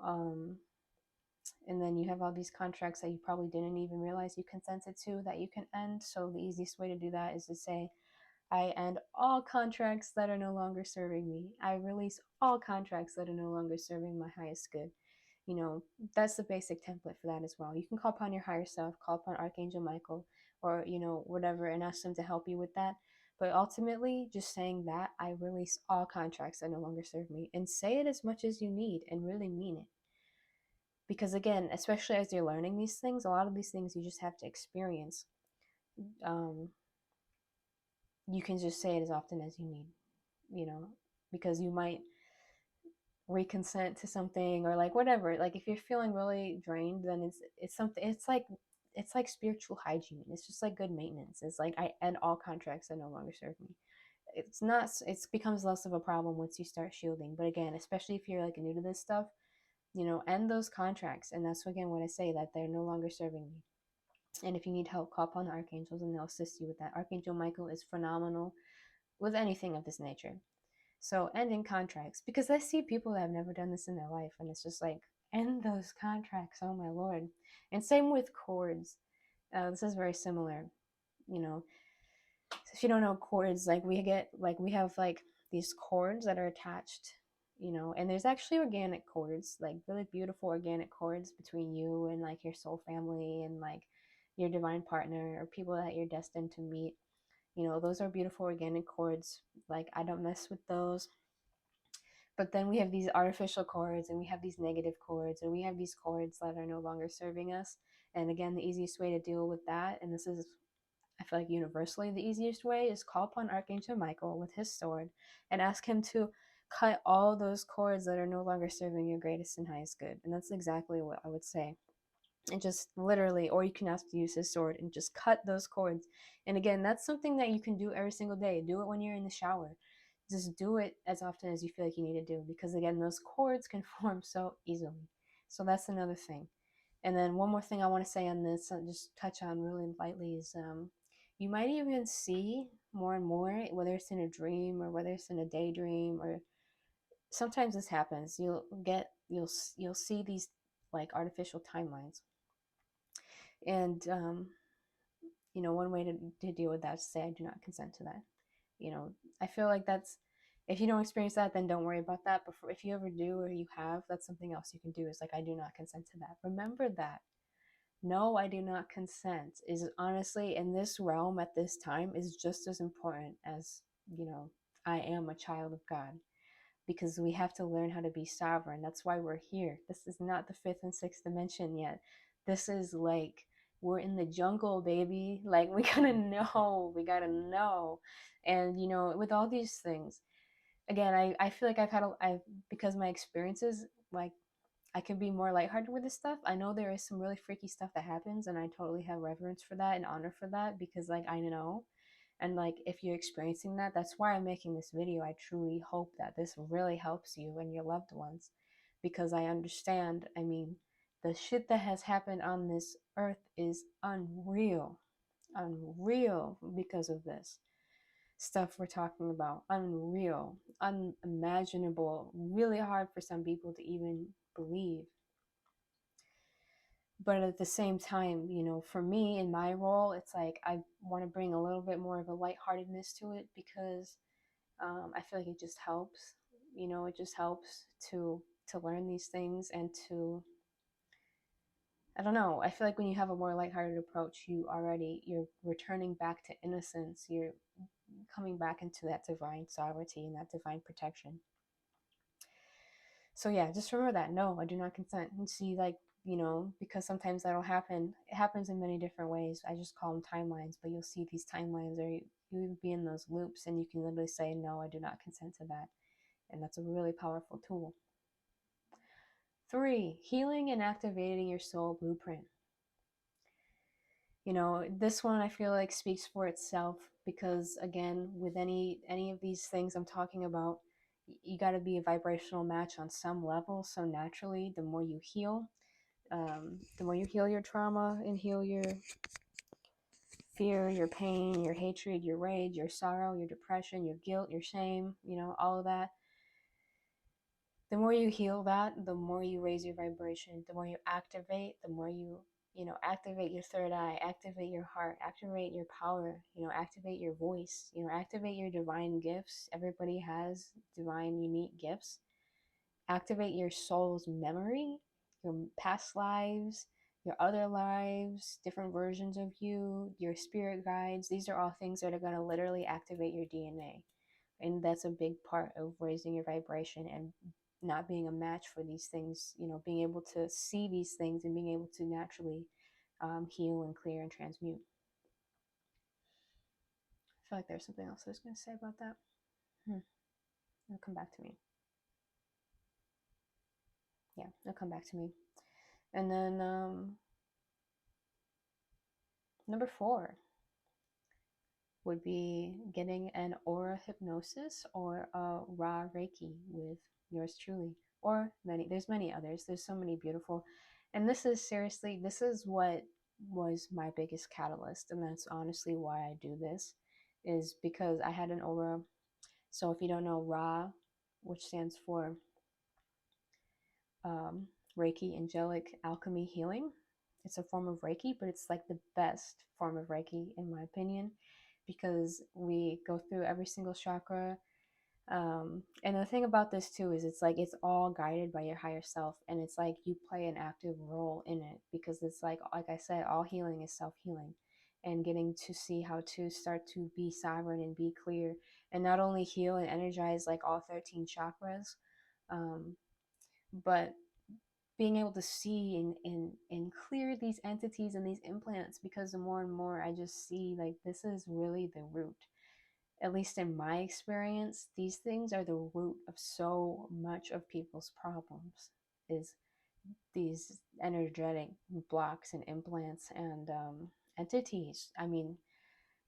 And then you have all these contracts that you probably didn't even realize you consented to, that you can end. So the easiest way to do that is to say, I end all contracts that are no longer serving me. I release all contracts that are no longer serving my highest good. That's the basic template for that as well. You can call upon your higher self, call upon Archangel Michael, or, whatever, and ask them to help you with that. But ultimately, just saying that, I release all contracts that no longer serve me, and say it as much as you need and really mean it. Because again, especially as you're learning these things, a lot of these things you just have to experience. You can just say it as often as you need, because you might reconsent to something, or like whatever. Like, if you're feeling really drained, then it's something. It's like spiritual hygiene. It's just like good maintenance. It's like, I end all contracts that no longer serve me. It's not. It becomes less of a problem once you start shielding. But again, especially if you're like new to this stuff, end those contracts. And that's, again, what I say, that they're no longer serving me. And if you need help, call upon the archangels and they'll assist you with that. Archangel Michael is phenomenal with anything of this nature. So ending contracts, because I see people that have never done this in their life, and it's just like, End those contracts, oh my lord. And same with cords. This is very similar. You know, if you don't know cords, like we have like these cords that are attached, you know, and there's actually organic cords, like really beautiful organic cords between you and like your soul family and like your divine partner or people that you're destined to meet. You know, those are beautiful organic cords. Like, I don't mess with those. But then we have these artificial cords, and we have these negative cords, and we have these cords that are no longer serving us. And again, the easiest way to deal with that, and this is, I feel like, universally the easiest way, is call upon Archangel Michael with his sword and ask him to cut all those cords that are no longer serving your greatest and highest good. And that's exactly what I would say. And just literally, or you can ask to use his sword and just cut those cords. And again, that's something that you can do every single day. Do it when you're in the shower. Just do it as often as you feel like you need to do, because again, those cords can form so easily. So that's another thing. And then one more thing I want to say on this, just touch on really lightly, is you might even see more and more, whether it's in a dream or whether it's in a daydream, or sometimes this happens. You'll see these like artificial timelines, and you know, one way to deal with that is to say, I do not consent to that. You know, I feel like that's, if you don't experience that, then don't worry about that. But if you ever do, or you have, that's something else you can do, is like, I do not consent to that. Remember that. No, I do not consent is honestly, in this realm at this time, is just as important as, you know, I am a child of God, because we have to learn how to be sovereign. That's why we're here. This is not the fifth and sixth dimension yet. This is like, we're in the jungle, baby. Like, we gotta know. We gotta know. And, you know, with all these things, again, I feel like I've, because my experiences, like, I can be more lighthearted with this stuff. I know there is some really freaky stuff that happens, and I totally have reverence for that and honor for that, because, like, I know. And like, if you're experiencing that, that's why I'm making this video. I truly hope that this really helps you and your loved ones, because I understand. I mean, the shit that has happened on this earth is unreal. Unreal because of this stuff we're talking about. Unreal, unimaginable, really hard for some people to even believe. But at the same time, you know, for me in my role, it's like I want to bring a little bit more of a lightheartedness to it, because I feel like it just helps. You know, it just helps to learn these things and to, I don't know. I feel like when you have a more lighthearted approach, you're returning back to innocence. You're coming back into that divine sovereignty and that divine protection. So yeah, just remember that. No, I do not consent. And see, like, you know, because sometimes that'll happen. It happens in many different ways. I just call them timelines, but you'll see these timelines, or you be in those loops, and you can literally say, no, I do not consent to that. And that's a really powerful tool. 3, healing and activating your soul blueprint. You know, this one I feel like speaks for itself, because again, with any of these things I'm talking about, you got to be a vibrational match on some level. So naturally, the more you heal, the more you heal your trauma and heal your fear, your pain, your hatred, your rage, your sorrow, your depression, your guilt, your shame, you know, all of that, the more you heal that, the more you raise your vibration, the more you activate, the more you know, activate your third eye, activate your heart, activate your power, you know, activate your voice, you know, activate your divine gifts. Everybody has divine, unique gifts. Activate your soul's memory, your past lives, your other lives, different versions of you, your spirit guides. These are all things that are going to literally activate your DNA. And that's a big part of raising your vibration and not being a match for these things, you know, being able to see these things and being able to naturally heal and clear and transmute. I feel like there's something else I was going to say about that. It'll come back to me. Yeah, it'll come back to me. And then number 4 would be getting an aura hypnosis or a R.A.A.H Reiki with yours truly, or there's many others. There's so many beautiful, and this is seriously, this is what was my biggest catalyst, and that's honestly why I do this, is because I had an aura. So if you don't know, R.A.A.H, which stands for Reiki, angelic alchemy healing. It's a form of Reiki, but it's like the best form of Reiki, in my opinion, because we go through every single chakra. And the thing about this too is it's like it's all guided by your higher self, and it's like you play an active role in it, because it's like I said, all healing is self-healing, and getting to see how to start to be sovereign and be clear, and not only heal and energize like all 13 chakras, um, but being able to see and clear these entities and these implants, because the more and more I just see like this is really the root. At least in my experience, these things are the root of so much of people's problems, is these energetic blocks and implants and entities. I mean,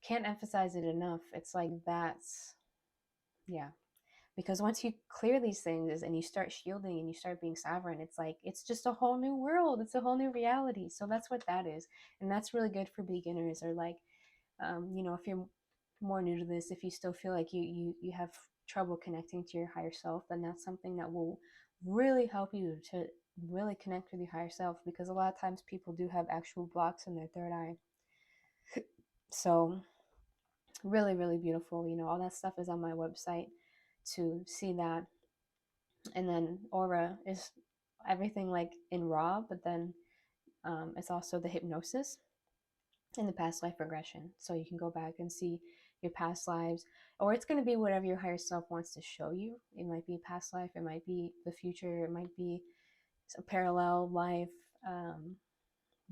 can't emphasize it enough. It's like that's, yeah, because once you clear these things and you start shielding and you start being sovereign, it's like it's just a whole new world, it's a whole new reality. So that's what that is, and that's really good for beginners, or like if you're more new to this, if you still feel like you have trouble connecting to your higher self, then that's something that will really help you to really connect with your higher self, because a lot of times people do have actual blocks in their third eye. So really, really beautiful. All that stuff is on my website to see that. And then aura is everything like in R.A.A., but then it's also the hypnosis and the past life regression. So you can go back and see your past lives, or it's going to be whatever your higher self wants to show you. It might be a past life, it might be the future, it might be a parallel life.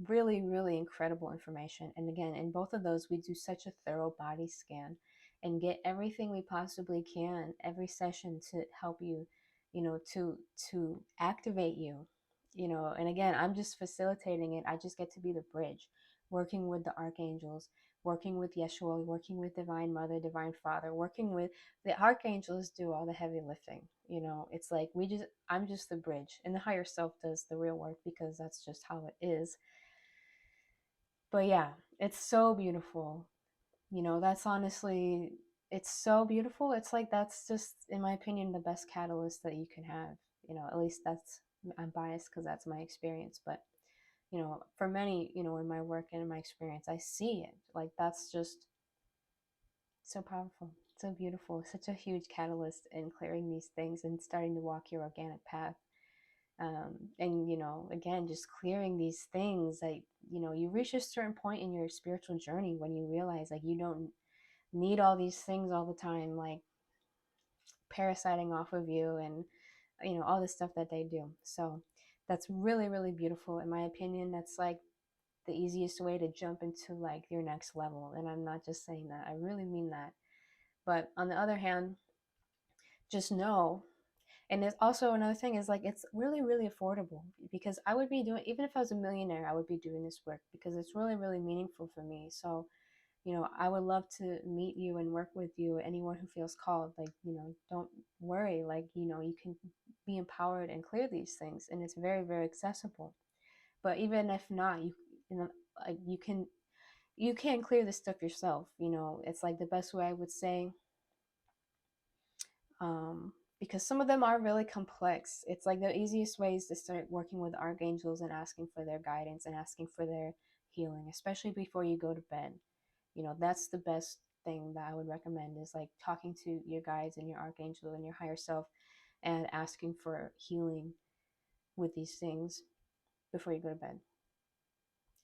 Really, really incredible information. And again, in both of those, we do such a thorough body scan and get everything we possibly can every session to help you, to activate you, and again, I'm just facilitating it. I just get to be the bridge, working with the archangels, working with Yeshua, working with Divine Mother, Divine Father, working with the archangels, do all the heavy lifting. It's like I'm just the bridge, and the higher self does the real work, because that's just how it is. But yeah, it's so beautiful. That's honestly, it's so beautiful. It's like that's just, in my opinion, the best catalyst that you can have. At least I'm biased because that's my experience. But, for many, in my work and in my experience, I see it. Like that's just so powerful, so beautiful, such a huge catalyst in clearing these things and starting to walk your organic path. And again, just clearing these things, like you reach a certain point in your spiritual journey when you realize like you don't need all these things all the time, like parasiting off of you, and all the stuff that they do. So that's really, really beautiful, in my opinion. That's like the easiest way to jump into like your next level, and I'm not just saying that, I really mean that. But on the other hand, just know. And there's also another thing is like it's really, really affordable, because I would be doing, even if I was a millionaire, I would be doing this work because it's really, really meaningful for me. So, I would love to meet you and work with you. Anyone who feels called, like, don't worry. Like, you can be empowered and clear these things, and it's very, very accessible. But even if not, like you can clear this stuff yourself. It's like the best way I would say, because some of them are really complex. It's like the easiest way is to start working with archangels and asking for their guidance and asking for their healing, especially before you go to bed. That's the best thing that I would recommend, is like talking to your guides and your archangel and your higher self and asking for healing with these things before you go to bed.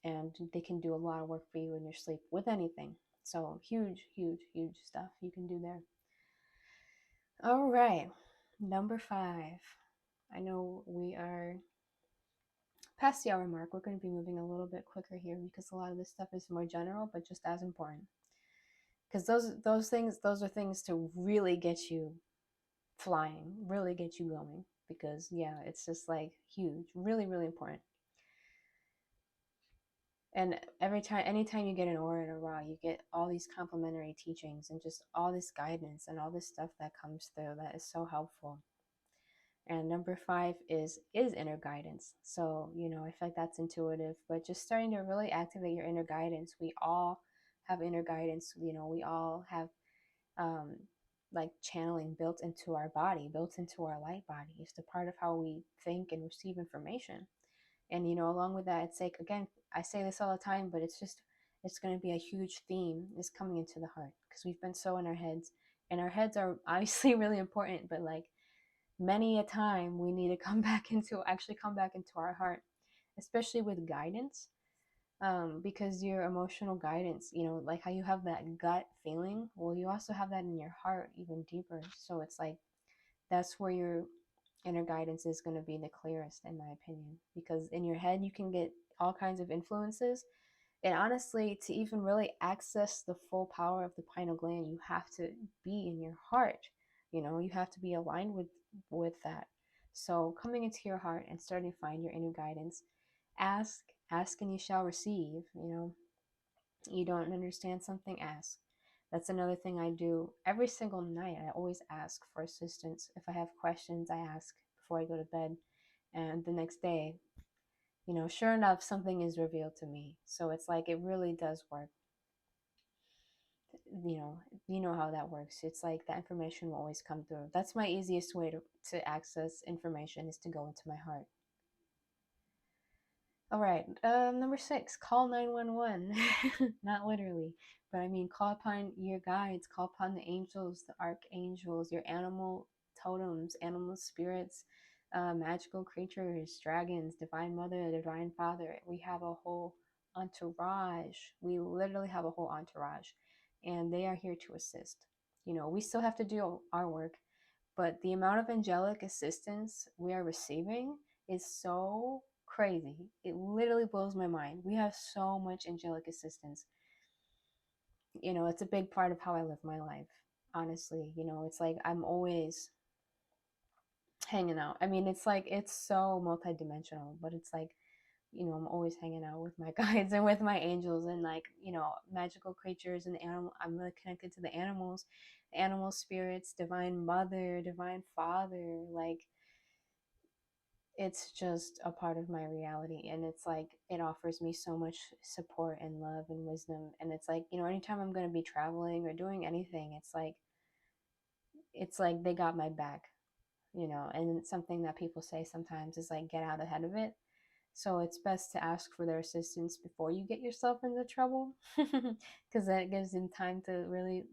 And they can do a lot of work for you in your sleep with anything. So huge, huge, huge stuff you can do there. All right, number 5. I know we are past the hour mark. We're going to be moving a little bit quicker here because a lot of this stuff is more general, but just as important. Because those are things to really get you flying, really get you going. Because yeah, it's just like huge, really, really important. And anytime you get an aura and a R.A.A., you get all these complementary teachings and just all this guidance and all this stuff that comes through that is so helpful. And number 5 is inner guidance. So, I feel like that's intuitive, but just starting to really activate your inner guidance. We all have inner guidance. We all have, like channeling built into our body, built into our light body. It's the part of how we think and receive information. And along with that, it's like, again, I say this all the time, but it's going to be a huge theme is coming into the heart, because we've been so in our heads, and our heads are obviously really important, but like many a time we need to come back into our heart, especially with guidance. Because your emotional guidance, like how you have that gut feeling, well, you also have that in your heart even deeper. So it's like that's where your inner guidance is going to be the clearest, in my opinion, because in your head you can get all kinds of influences. And honestly, to even really access the full power of the pineal gland, you have to be in your heart. You have to be aligned with that. So coming into your heart and starting to find your inner guidance, ask and you shall receive. You don't understand something, ask. That's another thing I do every single night. I always ask for assistance. If I have questions, I ask before I go to bed. And the next day, sure enough, something is revealed to me. So it's like it really does work. You know, you know how that works. It's like that information will always come through. That's my easiest way to access information, is to go into my heart. All right, number 6, call 911. Not literally, but I mean, call upon your guides, call upon the angels, the archangels, your animal totems, animal spirits, magical creatures, dragons, divine mother, divine father. We have a whole entourage. We literally have a whole entourage, and they are here to assist. We still have to do our work, but the amount of angelic assistance we are receiving is so crazy. It literally blows my mind. We have so much angelic assistance. It's a big part of how I live my life. Honestly, it's like I'm always hanging out. I mean, it's like it's so multidimensional, but it's like, I'm always hanging out with my guides and with my angels and like, magical creatures and animal. I'm really connected to the animal spirits, divine mother, divine father. Like, it's just a part of my reality, and it's like it offers me so much support and love and wisdom. And it's like, anytime I'm going to be traveling or doing anything, it's like they got my back. And it's something that people say sometimes is like, get out ahead of it. So it's best to ask for their assistance before you get yourself into trouble, because that gives them time to really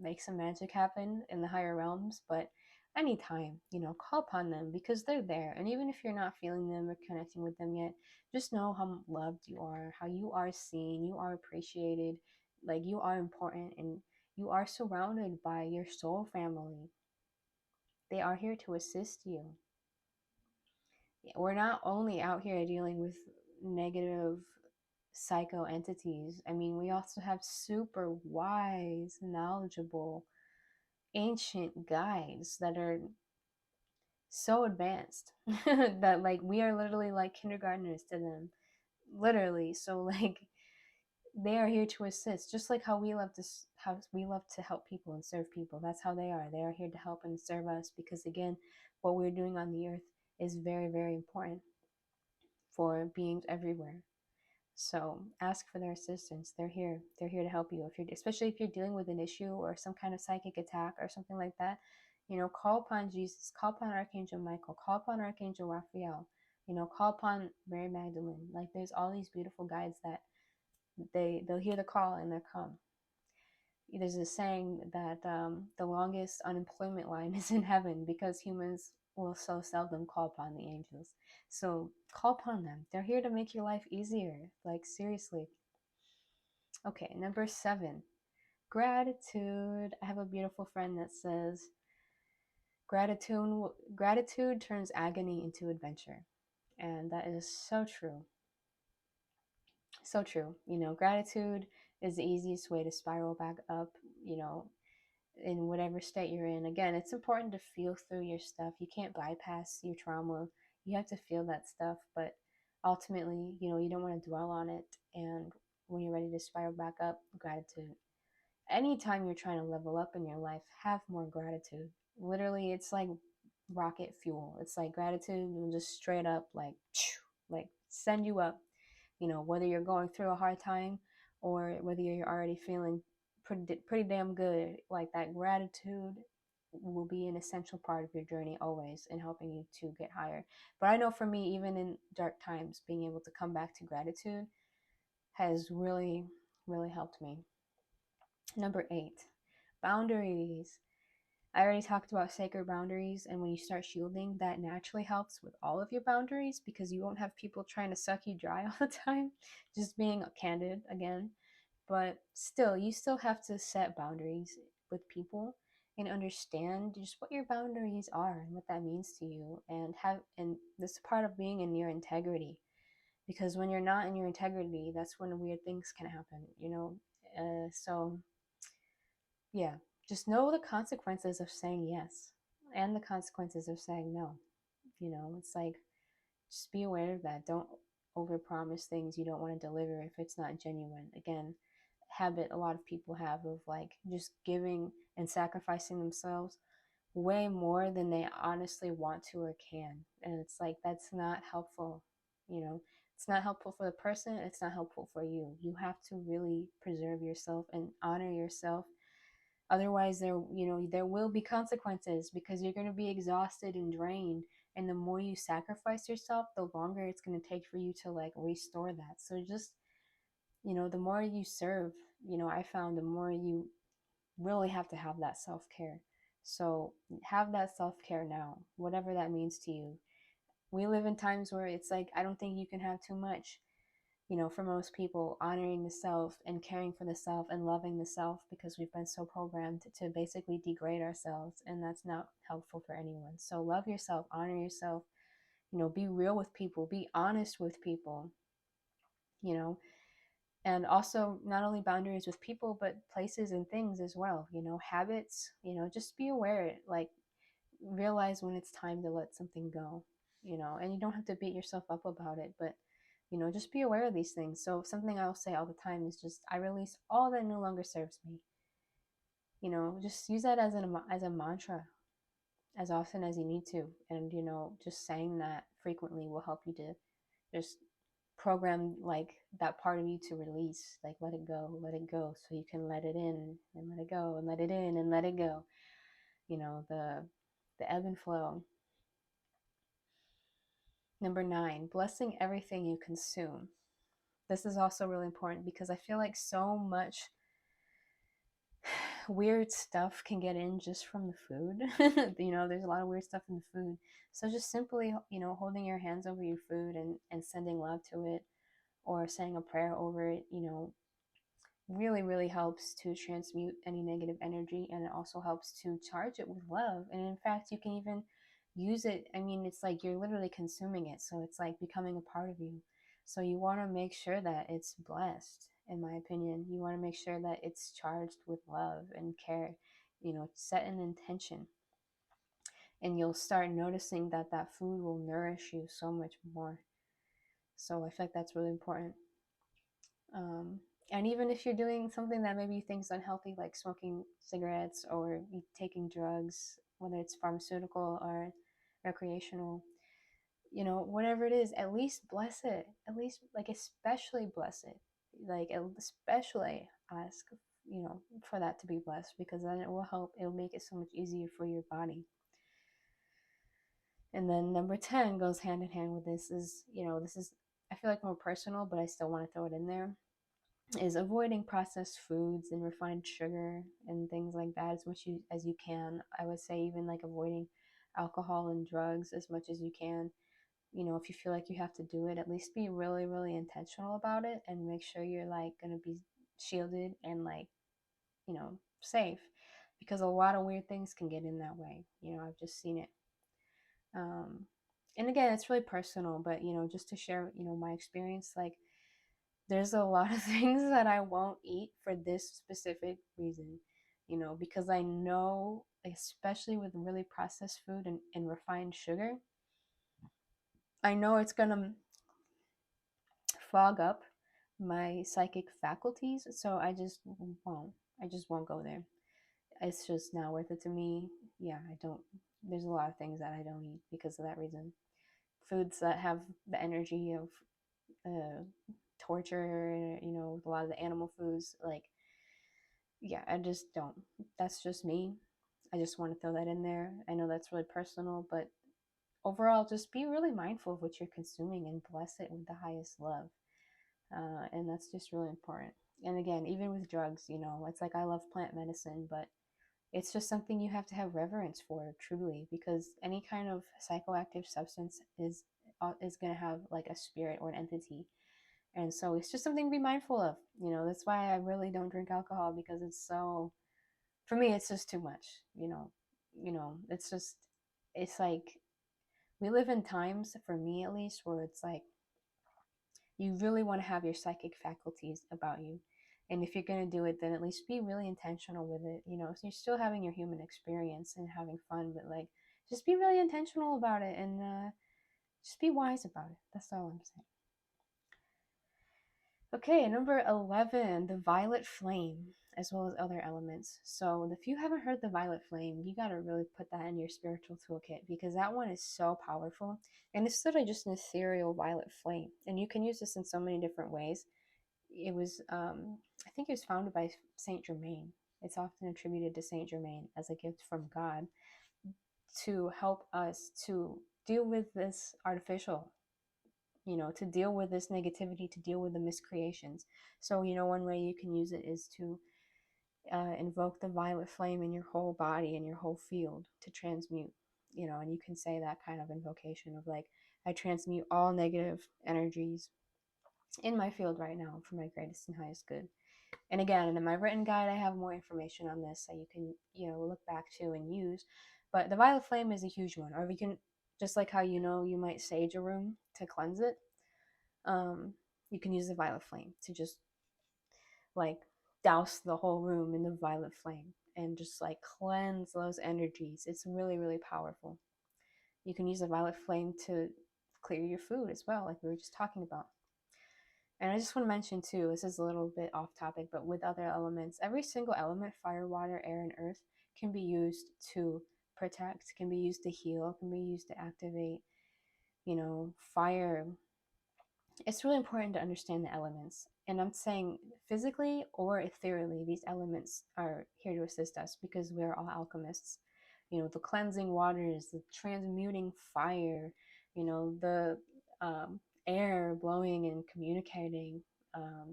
make some magic happen in the higher realms. But anytime, call upon them, because they're there. And even if you're not feeling them or connecting with them yet, just know how loved you are, how you are seen, you are appreciated, like you are important, and you are surrounded by your soul family. They are here to assist you. We're not only out here dealing with negative psycho entities. I mean, we also have super wise, knowledgeable, ancient guides that are so advanced that like we are literally like kindergartners to them. Literally. So like they are here to assist, just like how we love to help people and serve people. That's how they are. They are here to help and serve us, because again, what we're doing on the earth is very, very important for beings everywhere. So ask for their assistance. They're here. They're here to help you. Especially if you're dealing with an issue or some kind of psychic attack or something like that, call upon Jesus, call upon Archangel Michael, call upon Archangel Raphael, call upon Mary Magdalene. Like, there's all these beautiful guides that they'll hear the call and they'll come. There's a saying that the longest unemployment line is in heaven, because humans will so seldom call upon the angels. So call upon them. They're here to make your life easier. Like, seriously. Okay, number 7, gratitude. I have a beautiful friend that says, gratitude turns agony into adventure. And that is so true. So true. Gratitude is the easiest way to spiral back up, in whatever state you're in. Again, it's important to feel through your stuff. You can't bypass your trauma. You have to feel that stuff, but ultimately, you don't want to dwell on it. And when you're ready to spiral back up, gratitude. Anytime you're trying to level up in your life, have more gratitude. Literally, it's like rocket fuel. It's like gratitude will just straight up like send you up. Whether you're going through a hard time or whether you're already feeling pretty damn good, like that gratitude will be an essential part of your journey always in helping you to get higher. But I know for me, even in dark times, being able to come back to gratitude has really, really helped me. Number 8, boundaries. I already talked about sacred boundaries, and when you start shielding, that naturally helps with all of your boundaries because you won't have people trying to suck you dry all the time. Just being candid again. But still, you still have to set boundaries with people and understand just what your boundaries are and what that means to you, and this is part of being in your integrity, because when you're not in your integrity, that's when weird things can happen, so yeah, just know the consequences of saying yes and the consequences of saying no. It's like, just be aware of that. Don't overpromise things you don't want to deliver if it's not genuine. Again, habit a lot of people have of like just giving and sacrificing themselves way more than they honestly want to or can. And it's like, that's not helpful. It's not helpful for the person, it's not helpful for you. You have to really preserve yourself and honor yourself. Otherwise, there will be consequences because you're going to be exhausted and drained. And the more you sacrifice yourself, the longer it's going to take for you to like restore that. So just, the more you serve, I found the more you really have to have that self-care. So have that self-care now, whatever that means to you. We live in times where it's like, I don't think you can have too much. For most people, honoring the self and caring for the self and loving the self, because we've been so programmed to basically degrade ourselves, and that's not helpful for anyone. So love yourself, honor yourself, be real with people, be honest with people, you know, and also not only boundaries with people, but places and things as well, habits, just be aware, like realize when it's time to let something go, and you don't have to beat yourself up about it, but just be aware of these things. So something I'll say all the time is just, I release all that no longer serves me. Just use that as a mantra as often as you need to. And, just saying that frequently will help you to just program like that part of you to release, like let it go, so you can let it in and let it go and let it in and let it go. The ebb and flow. Number 9, blessing everything you consume. This is also really important because I feel like so much weird stuff can get in just from the food. There's a lot of weird stuff in the food. So just simply, holding your hands over your food and sending love to it, or saying a prayer over it, really, really helps to transmute any negative energy, and it also helps to charge it with love. And in fact, you can even use it. I mean, it's like you're literally consuming it, so it's like becoming a part of you. So you want to make sure that it's blessed, in my opinion. You want to make sure that it's charged with love and care. Set an intention, and you'll start noticing that that food will nourish you so much more. So I feel like that's really important. And even if you're doing something that maybe you think is unhealthy, like smoking cigarettes or taking drugs, whether it's pharmaceutical or recreational, whatever it is, at least bless it. At least, like, especially bless it. Like, especially ask, for that to be blessed, because then it will help. It'll make it so much easier for your body. And then number 10 goes hand in hand with this is, this is, I feel like, more personal, but I still want to throw it in there, is avoiding processed foods and refined sugar and things like that as much as you can. I would say even like avoiding alcohol and drugs as much as you can. If you feel like you have to do it, at least be really, really intentional about it and make sure you're like going to be shielded and like, safe, because a lot of weird things can get in that way. I've just seen it. And again, it's really personal, but, just to share, my experience, like, there's a lot of things that I won't eat for this specific reason, because I know, especially with really processed food and refined sugar, I know it's going to fog up my psychic faculties. So I just won't. I just won't go there. It's just not worth it to me. Yeah, I don't. There's a lot of things that I don't eat because of that reason. Foods that have the energy of torture, a lot of the animal foods, like, yeah, I just don't. That's just me. I just want to throw that in there. I know that's really personal, but overall, just be really mindful of what you're consuming and bless it with the highest love. And that's just really important. And again, even with drugs, it's like I love plant medicine, but it's just something you have to have reverence for, truly, because any kind of psychoactive substance is going to have like a spirit or an entity. And so it's just something to be mindful of. That's why I really don't drink alcohol, because it's so, for me, it's just too much. It's just, it's like we live in times, for me at least, where it's like you really want to have your psychic faculties about you. And if you're going to do it, then at least be really intentional with it. So you're still having your human experience and having fun, but like just be really intentional about it, and just be wise about it. That's all I'm saying. Okay, number 11, the violet flame, as well as other elements. So if you haven't heard the violet flame, you got to really put that in your spiritual toolkit, because that one is so powerful. And it's sort of just an ethereal violet flame. And you can use this in so many different ways. It was, I think it was founded by Saint Germain. It's often attributed to Saint Germain as a gift from God to help us to deal with this artificial, to deal with this negativity, to deal with the miscreations. So, one way you can use it is to invoke the violet flame in your whole body and your whole field to transmute, and you can say that kind of invocation of like, I transmute all negative energies in my field right now for my greatest and highest good. And again, in my written guide, I have more information on this that you can, look back to and use. But the violet flame is a huge one. Or you can, just like how you might sage a room to cleanse it, you can use the violet flame to just like douse the whole room in the violet flame and just like cleanse those energies. It's really, really powerful. You can use the violet flame to clear your food as well, like we were just talking about. And I just want to mention too, this is a little bit off topic, but with other elements, every single element, fire, water, air, and earth, can be used to protect, can be used to heal, can be used to activate. Fire, it's really important to understand the elements. And I'm saying physically or ethereally, these elements are here to assist us because we're all alchemists. The cleansing waters, the transmuting fire, the air blowing and communicating,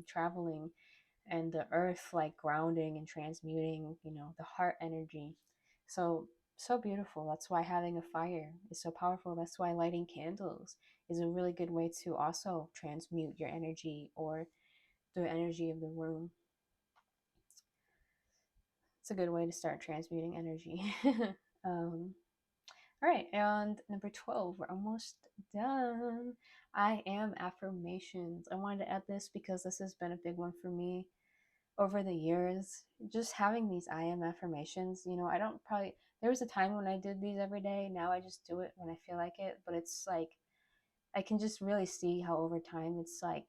traveling, and the earth like grounding and transmuting, the heart energy. So beautiful. That's why having a fire is so powerful. That's why lighting candles is a really good way to also transmute your energy or the energy of the room. It's a good way to start transmuting energy. All right, and number 12, we're almost done. I am affirmations. I wanted to add this because this has been a big one for me over the years. Just having these I am affirmations, I don't probably, there was a time when I did these every day. Now I just do it when I feel like it. But it's like, I can just really see how over time it's like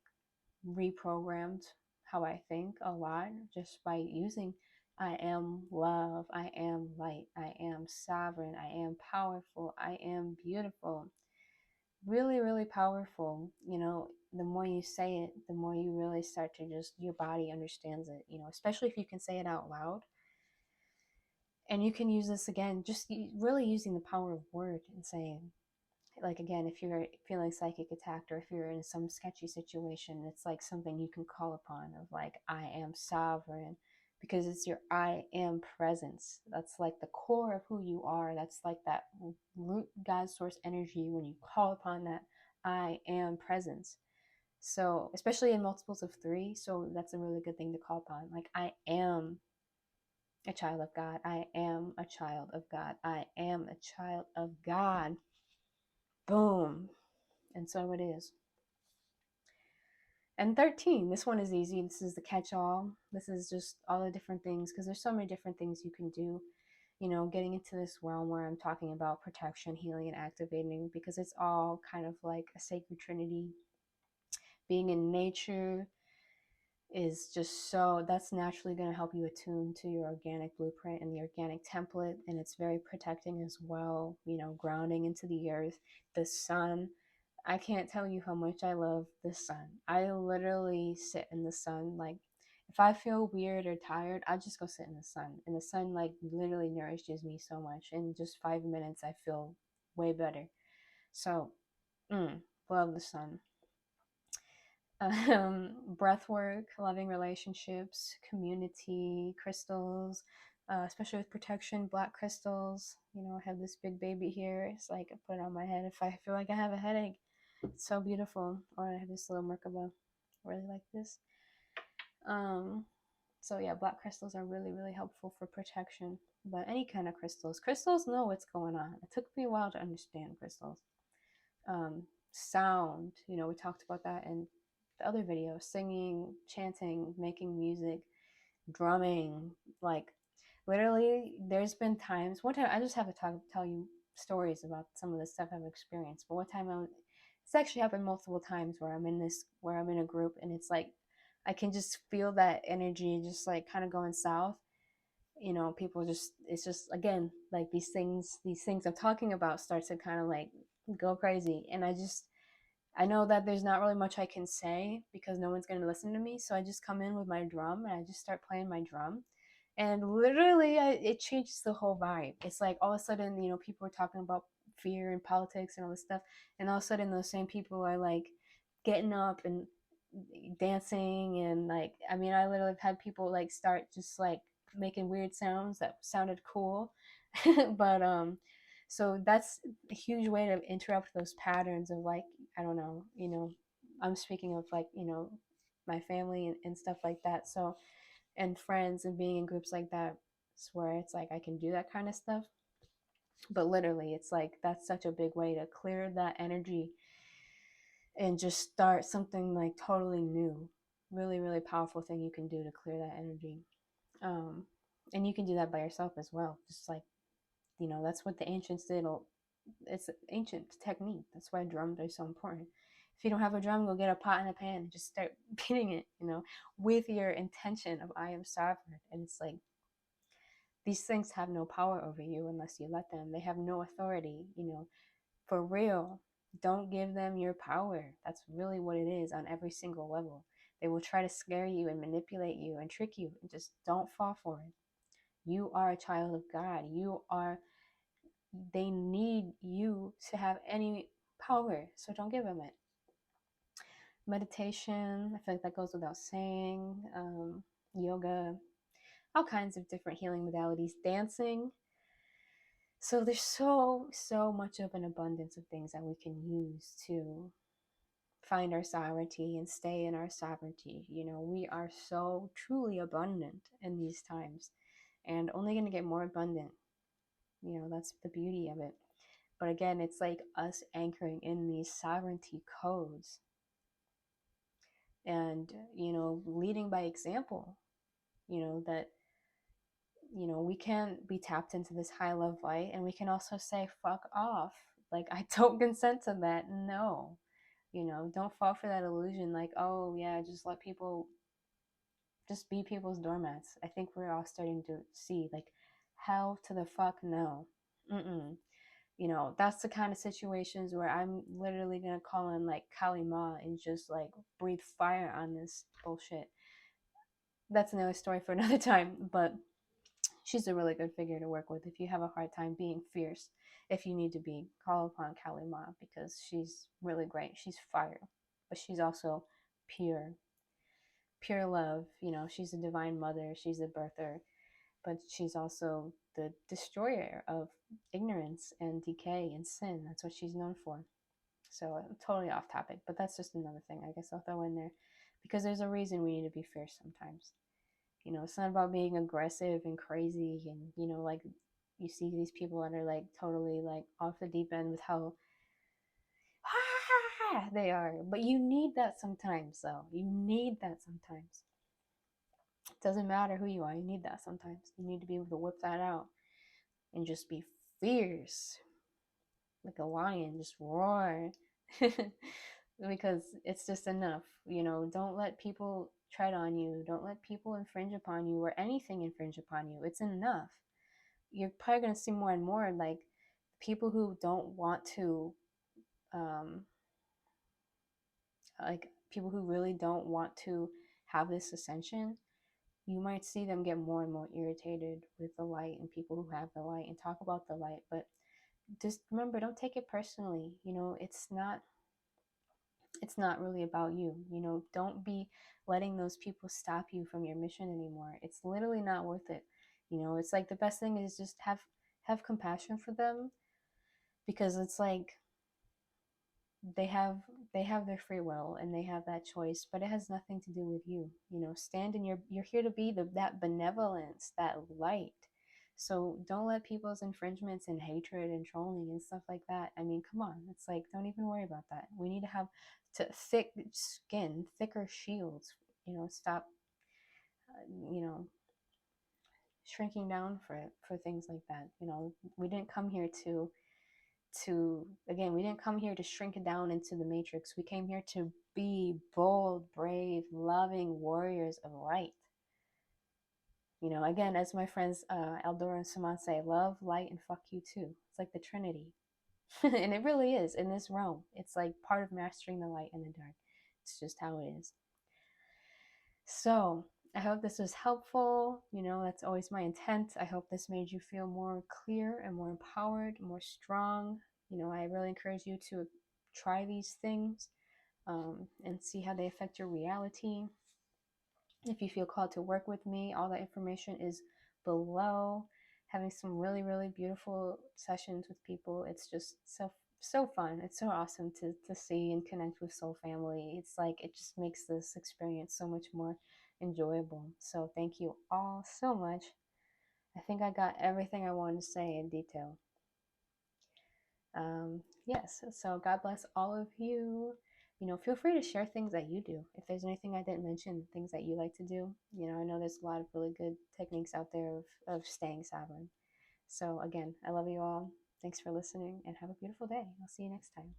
reprogrammed how I think a lot just by using I am love, I am light, I am sovereign, I am powerful, I am beautiful. Really, really powerful. The more you say it, the more you really start to just, your body understands it, especially if you can say it out loud. And you can use this again, just really using the power of word and saying, like, again, if you're feeling psychic attacked or if you're in some sketchy situation, it's like something you can call upon of like, I am sovereign, because it's your I am presence. That's like the core of who you are. That's like that root God source energy when you call upon that I am presence. So especially in multiples of 3, so that's a really good thing to call upon. Like, I am a child of God. I am a child of God. I am a child of God. Boom. And so it is. And 13, this one is easy. This is the catch-all. This is just all the different things, because there's so many different things you can do, getting into this realm where I'm talking about protection, healing, and activating, because it's all kind of like a sacred trinity. Being in nature is just so, that's naturally going to help you attune to your organic blueprint and the organic template, and it's very protecting as well, grounding into the earth, the sun. I can't tell you how much I love the sun. I literally sit in the sun. Like, If I feel weird or tired, I just go sit in the sun. And the sun like literally nourishes me so much. In just 5 minutes, I feel way better. So, love the sun. Breath work, loving relationships, community, crystals, especially with protection, black crystals. You know, I have this big baby here. It's like I put it on my head if I feel like I have a headache. It's so beautiful. Or I have this little Merkaba. Really like this. So yeah, black crystals are really, really helpful for protection. But any kind of crystals know what's going on. It took me a while to understand crystals. Sound, you know, we talked about that in the other video. Singing, chanting, making music, drumming, like literally there's been times, one time I just have to tell you stories about some of the stuff I've experienced. But one time it's actually happened multiple times where I'm in a group and it's like I can just feel that energy just like kind of going south. You know, people just, it's just again like these things I'm talking about start to kind of like go crazy. And I know that there's not really much I can say because no one's going to listen to me. So I just come in with my drum and I just start playing my drum. And literally, it changes the whole vibe. It's like all of a sudden, you know, people are talking about fear and politics and all this stuff. And all of a sudden, those same people are like getting up and dancing. And like, I mean, I literally have had people like start just like making weird sounds that sounded cool. But, so that's a huge way to interrupt those patterns of like, I don't know, you know, I'm speaking of like, you know, my family and stuff like that. So, and friends and being in groups like that, it's where it's like I can do that kind of stuff. But literally, it's like that's such a big way to clear that energy and just start something like totally new. Really, really powerful thing you can do to clear that energy. Um, and you can do that by yourself as well. Just like, you know, that's what the ancients did. It's an ancient technique. That's why drums are so important. If you don't have a drum, go get a pot and a pan and just start beating it, you know, with your intention of I am sovereign. And it's like these things have no power over you unless you let them. They have no authority, you know, for real. Don't give them your power. That's really what it is on every single level. They will try to scare you and manipulate you and trick you, and just don't fall for it. You are a child of God. They need you to have any power, so don't give them it. Meditation, I feel like that goes without saying. Yoga, all kinds of different healing modalities. Dancing. So there's so much of an abundance of things that we can use to find our sovereignty and stay in our sovereignty. You know, we are so truly abundant in these times and only going to get more abundant. You know, that's the beauty of it. But again, it's like us anchoring in these sovereignty codes and, you know, leading by example. You know, that, you know, we can be tapped into this high love light and we can also say, fuck off. Like, I don't consent to that. No. You know, don't fall for that illusion like, oh, yeah, just let people just be people's doormats. I think we're all starting to see, like, hell to the fuck no. Mm-mm. You know, that's the kind of situations where I'm literally gonna call in like Kali Ma and just like breathe fire on this bullshit. That's another story for another time, but she's a really good figure to work with if you have a hard time being fierce. If you need to be, call upon Kali Ma because she's really great. She's fire, but she's also pure, pure love. You know, she's a divine mother. She's a birther, but she's also the destroyer of ignorance and decay and sin. That's what she's known for. So totally off topic, but that's just another thing I guess I'll throw in there because there's a reason we need to be fierce sometimes. You know, it's not about being aggressive and crazy and, you know, like you see these people that are like totally like off the deep end with how they are. But you need that sometimes, though. You need that sometimes. It doesn't matter who you are, you need that sometimes. You need to be able to whip that out and just be fierce like a lion, just roar. Because it's just enough. You know, don't let people tread on you. Don't let people infringe upon you or anything infringe upon you. It's enough. You're probably going to see more and more like people who don't want to, like people who really don't want to have this ascension. you might see them get more and more irritated with the light and people who have the light and talk about the light. But just remember, don't take it personally. You know, it's not really about you. You know, don't be letting those people stop you from your mission anymore. It's literally not worth it. You know, it's like the best thing is just have compassion for them, because it's like they have they have their free will and they have that choice, but it has nothing to do with you. You know, stand in your, you're here to be that benevolence, that light. So don't let people's infringements and hatred and trolling and stuff like that, I mean, come on, it's like, don't even worry about that. We need to have thick skin, thicker shields. You know, stop you know, shrinking down for things like that. You know, we didn't come here to again, we didn't come here to shrink it down into the matrix. We came here to be bold, brave, loving warriors of light. You know, again, as my friends Eldora and Saman say, love, light, and fuck you too. It's like the Trinity. And it really is in this realm. It's like part of mastering the light and the dark. It's just how it is. So I hope this was helpful. You know, that's always my intent. I hope this made you feel more clear and more empowered, more strong. You know, I really encourage you to try these things and see how they affect your reality. If you feel called to work with me, all that information is below. Having some really, really beautiful sessions with people. It's just so fun. It's so awesome to see and connect with soul family. It's like, it just makes this experience so much more enjoyable. So thank you all so much. I think I got everything I wanted to say in detail. Yes, so God bless all of you. You know, feel free to share things that you do. If there's anything I didn't mention, things that you like to do. You know, I know there's a lot of really good techniques out there of staying sovereign. So again, I love you all. Thanks for listening and have a beautiful day. I'll see you next time.